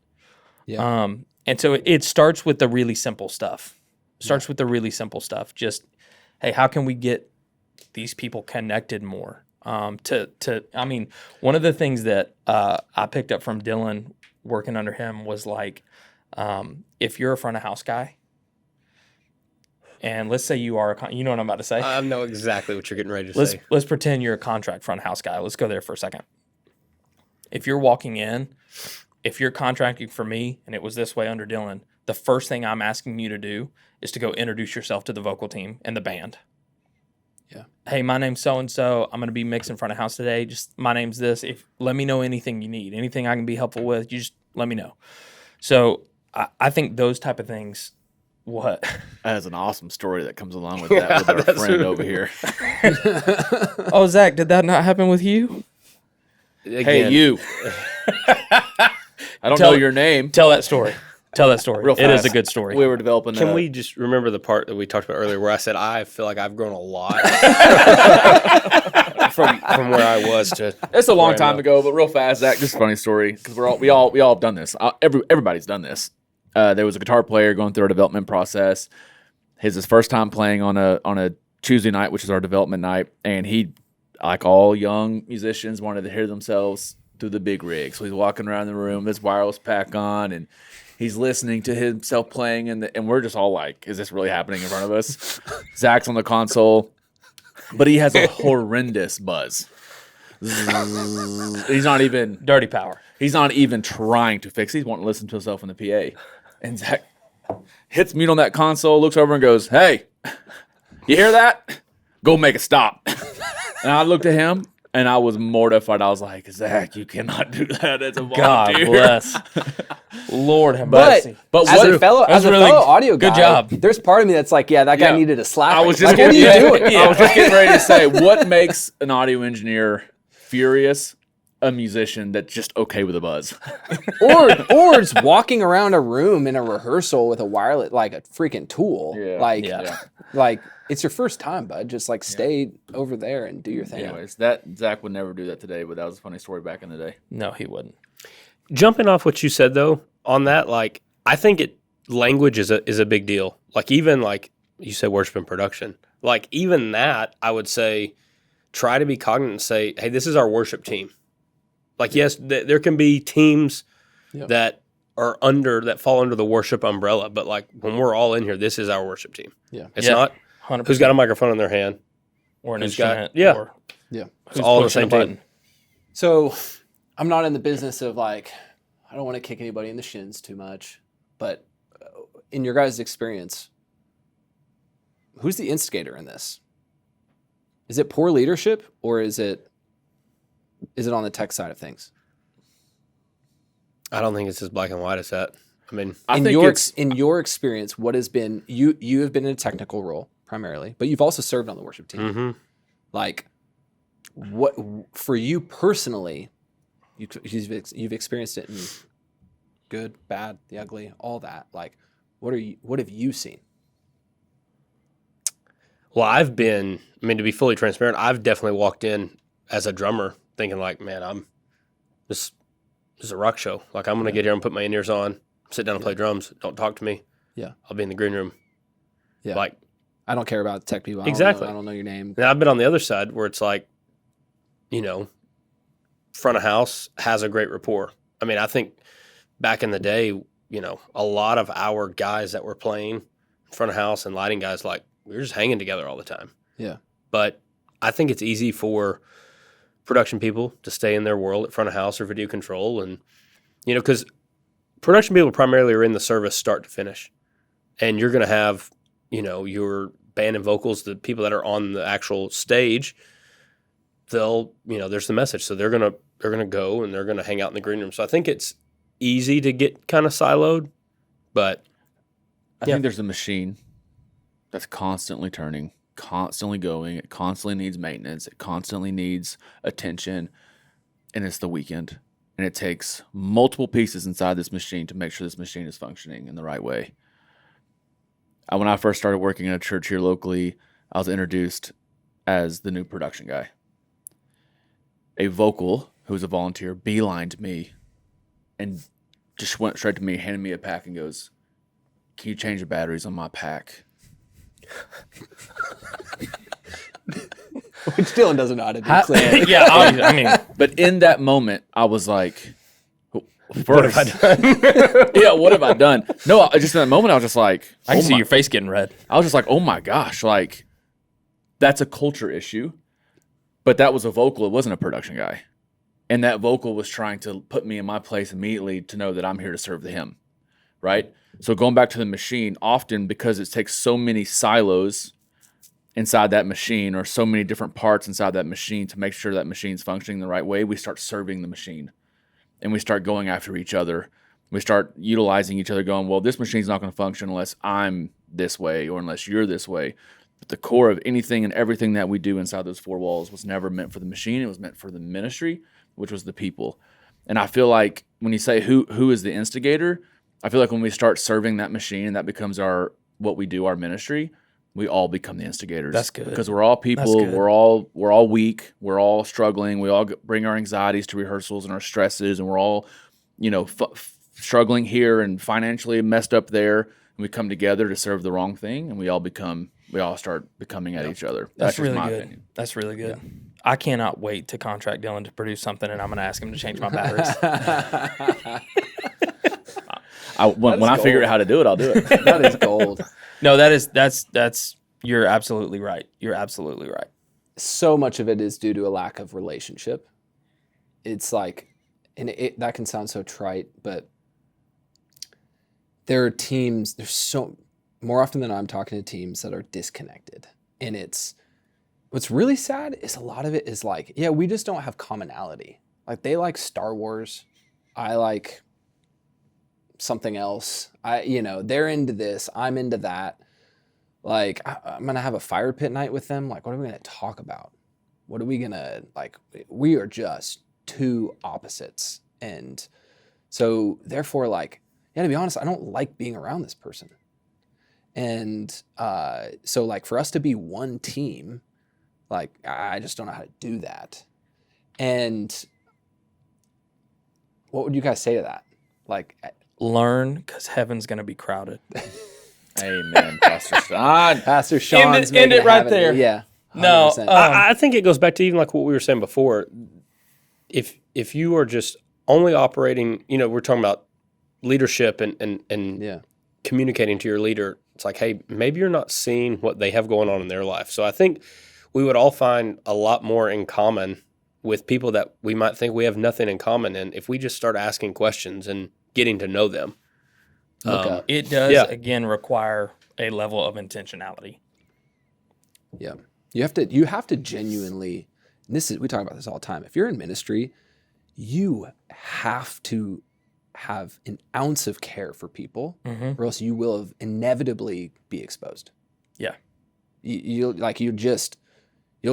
Yeah. And so it starts with the really simple stuff. With the really simple stuff. Just, hey, how can we get these people connected more? I mean, one of the things that I picked up from Dylan working under him was like, if you're a front of house guy, and let's say you are, you know what I'm about to say? I know exactly what you're getting ready to say. Let's pretend you're a contract front of house guy. Let's go there for a second. If you're walking in, if you're contracting for me, and it was this way under Dylan, the first thing I'm asking you to do is to go introduce yourself to the vocal team and the band. Yeah. Hey, my name's so-and-so. I'm going to be mixing front of house today. Just my name's this. Let me know anything you need. Anything I can be helpful with, you just let me know. So I think those type of things, what? That is an awesome story that comes along with that with our friend over here. Oh, Zach, did that not happen with you? Again, Hey, you. I don't know your name. Tell that story. Real It is fast. a good story. We were developing Can we just remember the part that we talked about earlier where I said I feel like I've grown a lot from where I was to. It's a long where I am time now. ago, but real fast, Zach, just a funny story because we all have done this. Everybody's done this. There was a guitar player going through our development process. His first time playing on a Tuesday night, which is our development night, and he, like all young musicians, wanted to hear themselves through the big rig. So he's walking around the room, his wireless pack on, and he's listening to himself playing, and we're just all like, is this really happening in front of us? Zach's on the console, but he has a horrendous buzz. He's not even Dirty power. He's not even trying to fix it. He's wanting to listen to himself in the PA. And Zach hits mute on that console, looks over and goes, hey, you hear that? Go make a stop. And I looked at him, and I was mortified. I was like, Zach, you cannot do that as a volunteer. God bless. Lord have But, mercy. But as what a fellow, That's as a really fellow audio guy, good job. there's part of me that's like, yeah, that guy Yeah. needed a slap. I was just like, what are you getting, doing? I was just getting ready to say, what makes an audio engineer furious? A musician that's just okay with a buzz. or it's walking around a room in a rehearsal with a wireless, like a freaking tool. Yeah. Like, Yeah. like it's your first time, bud. Just like stay over there and do your thing. Anyways, that Zach would never do that today, but that was a funny story back in the day. No, he wouldn't. Jumping off what you said though on that, like I think language is a big deal. Like even like you said, worship and production. Like even that, I would say, try to be cognizant and say, hey, this is our worship team. Like yes, there can be teams that are that fall under the worship umbrella, but like when we're all in here, this is our worship team. Yeah. It's Yeah. not 100%. who's got a microphone in their hand. or an who's got- instrument. yeah. Or Yeah. who's all on the pushing same a button. team. So I'm not in the business of like, I don't want to kick anybody in the shins too much, but in your guys' experience, who's the instigator in this? Is it poor leadership or is it on the tech side of things? I don't think it's as black and white as that. I mean, I in think your it's in your experience, what has been you have been in a technical role primarily, but you've also served on the worship team. mm-hmm. Like, what for you personally? You've experienced it in good, bad, the ugly, all that. Like, what have you seen? Well, to be fully transparent, I've definitely walked in as a drummer thinking like, man, this is a rock show. Like, I'm going to get here and put my in-ears on, sit down and play drums. Don't talk to me. Yeah. I'll be in the green room. Yeah. Like, I don't care about tech people. Exactly. I don't know your name. and I've been on the other side where it's like, front of house has a great rapport. I mean, I think back in the day, a lot of our guys that were playing front of house and lighting guys, like, we were just hanging together all the time. Yeah. But I think it's easy for production people to stay in their world at front of house or video control. And, because production people primarily are in the service start to finish. And you're going to have, your band and vocals, the people that are on the actual stage, there's the message. So they're going to go and they're going to hang out in the green room. So I think it's easy to get kind of siloed, but I think there's a machine that's constantly turning, constantly going. It constantly needs maintenance. It constantly needs attention. And it's the weekend. And it takes multiple pieces inside this machine to make sure this machine is functioning in the right way. When I first started working in a church here locally, I was introduced as the new production guy. A vocal, who was a volunteer, beelined me and just went straight to me, handed me a pack and goes, "Can you change the batteries on my pack?" Which Dylan doesn't know how to do. Clearly. Yeah, I mean, But in that moment, I was like, what have I done? yeah, what have I done? No, just in that moment, I was just like, I can see your face getting red. I was just like, oh my gosh, like, that's a culture issue. But that was a vocal. It wasn't a production guy. And that vocal was trying to put me in my place immediately to know that I'm here to serve him, right? So going back to the machine, often because it takes so many silos inside that machine or so many different parts inside that machine to make sure that machine's functioning the right way, we start serving the machine. And we start going after each other. We start utilizing each other going, well, this machine's not going to function unless I'm this way or unless you're this way. But the core of anything and everything that we do inside those four walls was never meant for the machine. It was meant for the ministry, which was the people. And I feel like when you say who is the instigator, I feel like when we start serving that machine and that becomes what we do, our ministry, we all become the instigators. That's good. Because we're all people. We're all weak. We're all struggling. We all bring our anxieties to rehearsals and our stresses, and we're all, struggling here and financially messed up there. And we come together to serve the wrong thing, and we all start becoming at each other. That's just really my good. opinion. That's really good. Yeah. I cannot wait to contract Dylan to produce something, and I'm going to ask him to change my batteries. When I figure out how to do it, I'll do it. That is gold. No, that's you're absolutely right. You're absolutely right. So much of it is due to a lack of relationship. It's like, and that can sound so trite, but there are teams, more often than not, I'm talking to teams that are disconnected. And what's really sad is a lot of it is like, yeah, we just don't have commonality. Like, they like Star Wars. I like something else. They're into this. I'm into that. Like, I'm going to have a fire pit night with them. Like, what are we going to talk about? What are we going to, like, we are just two opposites. And so therefore, like, yeah, to be honest, I don't like being around this person. And so, like, for us to be one team, like, I just don't know how to do that. And what would you guys say to that? Like, learn, because heaven's going to be crowded. Amen, Pastor Sean. Pastor Sean's end it right there. Yeah. 100%. No, I think it goes back to even like what we were saying before. If you are just only operating, we're talking about leadership and communicating to your leader. It's like, hey, maybe you're not seeing what they have going on in their life. So I think we would all find a lot more in common with people that we might think we have nothing in common. And if we just start asking questions and getting to know them. It does, again, require a level of intentionality. Yeah. You have to genuinely, and we talk about this all the time. If you're in ministry, you have to have an ounce of care for people, or else you will inevitably be exposed. Yeah. You'll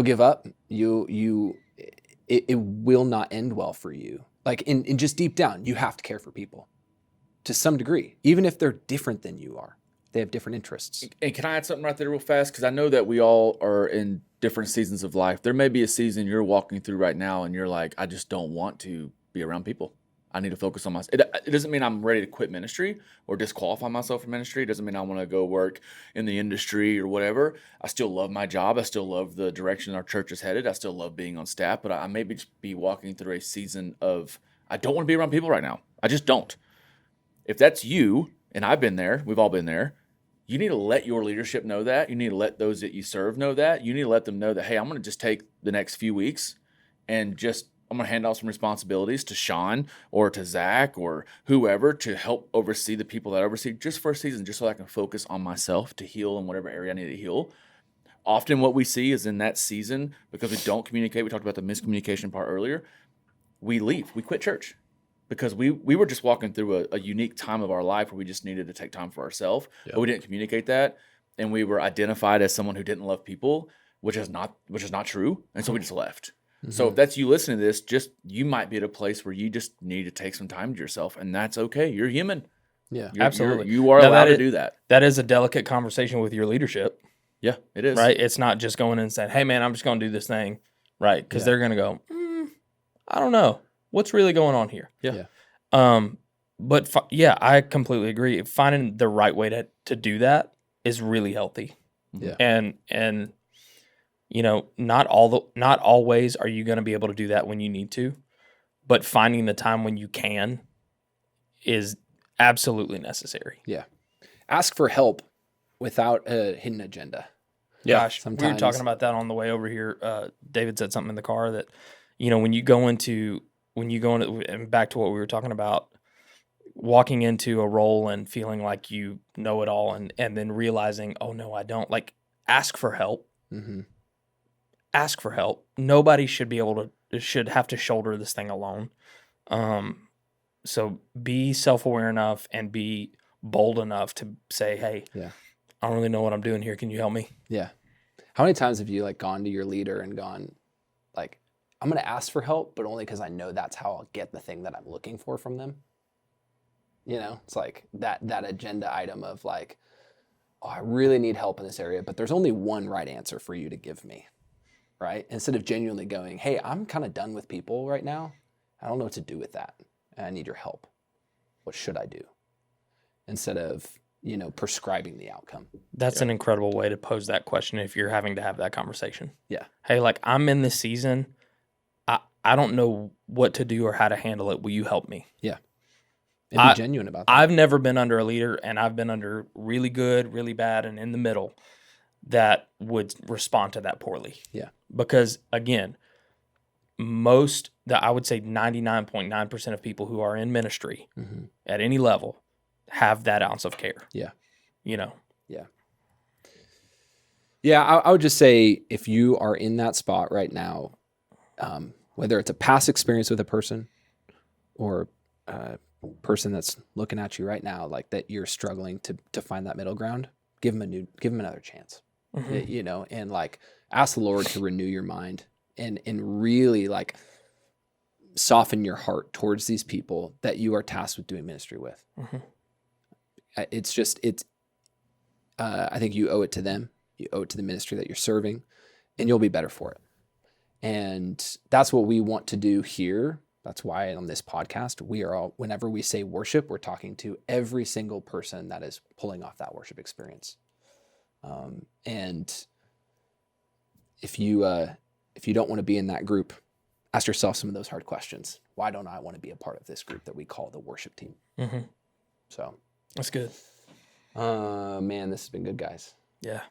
give up. It will not end well for you. Like, in just deep down, you have to care for people. to some degree, even if they're different than you are. They have different interests. And can I add something right there real fast? Because I know that we all are in different seasons of life. There may be a season you're walking through right now and you're like, I just don't want to be around people. I need to focus on myself. It doesn't mean I'm ready to quit ministry or disqualify myself from ministry. It doesn't mean I want to go work in the industry or whatever. I still love my job. I still love the direction our church is headed. I still love being on staff, but I may just be walking through a season of, I don't want to be around people right now. I just don't. If that's you, and I've been there, we've all been there, you need to let your leadership know that. You need to let those that you serve know that. You need to let them know that, hey, I'm going to just take the next few weeks and I'm going to hand off some responsibilities to Sean or to Zach or whoever to help oversee the people that I oversee just for a season, just so I can focus on myself to heal in whatever area I need to heal. Often what we see is in that season, because we don't communicate, we talked about the miscommunication part earlier, we leave, we quit church. Because we were just walking through a unique time of our life where we just needed to take time for ourselves, but we didn't communicate that, and we were identified as someone who didn't love people, which is not true, and so we just left. Mm-hmm. So if that's you listening to this, you might be at a place where you just need to take some time to yourself, and that's okay. You're human. Yeah, absolutely. You are allowed to do that. That is a delicate conversation with your leadership. Yeah, it is. Right? It's not just going in and saying, hey, man, I'm just going to do this thing, right? Because they're going to go, I don't know. What's really going on here? Yeah. But I completely agree. Finding the right way to do that is really healthy. Yeah. And not always are you going to be able to do that when you need to, but finding the time when you can is absolutely necessary. Yeah. Ask for help without a hidden agenda. Yeah. Gosh, we were talking about that on the way over here. David said something in the car that, when you go into, and back to what we were talking about, walking into a role and feeling like you know it all and then realizing, oh, no, I don't. Like, ask for help. Mm-hmm. Ask for help. Nobody should have to shoulder this thing alone. So be self-aware enough and be bold enough to say, hey, I don't really know what I'm doing here. Can you help me? Yeah. How many times have you gone to your leader and gone like, I'm going to ask for help, but only because I know that's how I'll get the thing that I'm looking for from them. It's like that agenda item of like, oh, I really need help in this area, but there's only one right answer for you to give me, right? Instead of genuinely going, hey, I'm kind of done with people right now. I don't know what to do with that. And I need your help. What should I do? Instead of, prescribing the outcome. That's an incredible way to pose that question if you're having to have that conversation. Yeah. Hey, I'm in this season. I don't know what to do or how to handle it. Will you help me? Yeah. And be genuine about that. I've never been under a leader, and I've been under really good, really bad, and in the middle that would respond to that poorly. Yeah. Because, again, I would say 99.9% of people who are in ministry at any level have that ounce of care. Yeah. Yeah. Yeah, I would just say if you are in that spot right now, whether it's a past experience with a person or a person that's looking at you right now, like that you're struggling to find that middle ground, give them another chance, and ask the Lord to renew your mind and really soften your heart towards these people that you are tasked with doing ministry with. I think you owe it to them. You owe it to the ministry that you're serving, and you'll be better for it. And that's what we want to do here. That's why on this podcast, whenever we say worship, we're talking to every single person that is pulling off that worship experience. And if you don't want to be in that group, ask yourself some of those hard questions. Why don't I want to be a part of this group that we call the worship team? Mm-hmm. So that's good. Man, this has been good, guys. Yeah.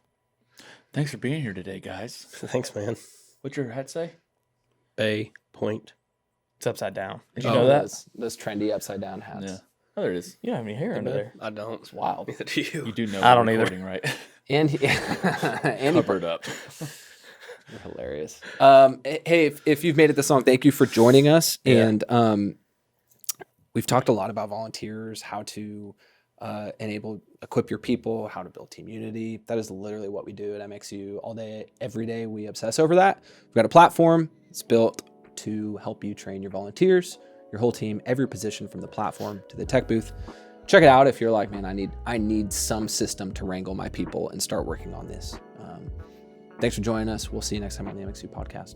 Thanks for being here today, guys. Thanks, man. What's your hat say? Bay Point. It's upside down. Did you know that? Those trendy upside down hats. Yeah. Oh, there it is. You don't have any hair under there. I don't. It's wild. Do you? You do know. I don't either. Right? And Covered up. You're hilarious. Hey, if you've made it this long, thank you for joining us. Yeah. And we've talked a lot about volunteers, how to equip your people, how to build team unity. That is literally what we do at MxU all day, every day. We obsess over that. We've got a platform. It's built to help you train your volunteers, your whole team, every position from the platform to the tech booth. check it out if you're like, man, I need some system to wrangle my people and start working on this. Thanks for joining us. We'll see you next time on the MxU podcast.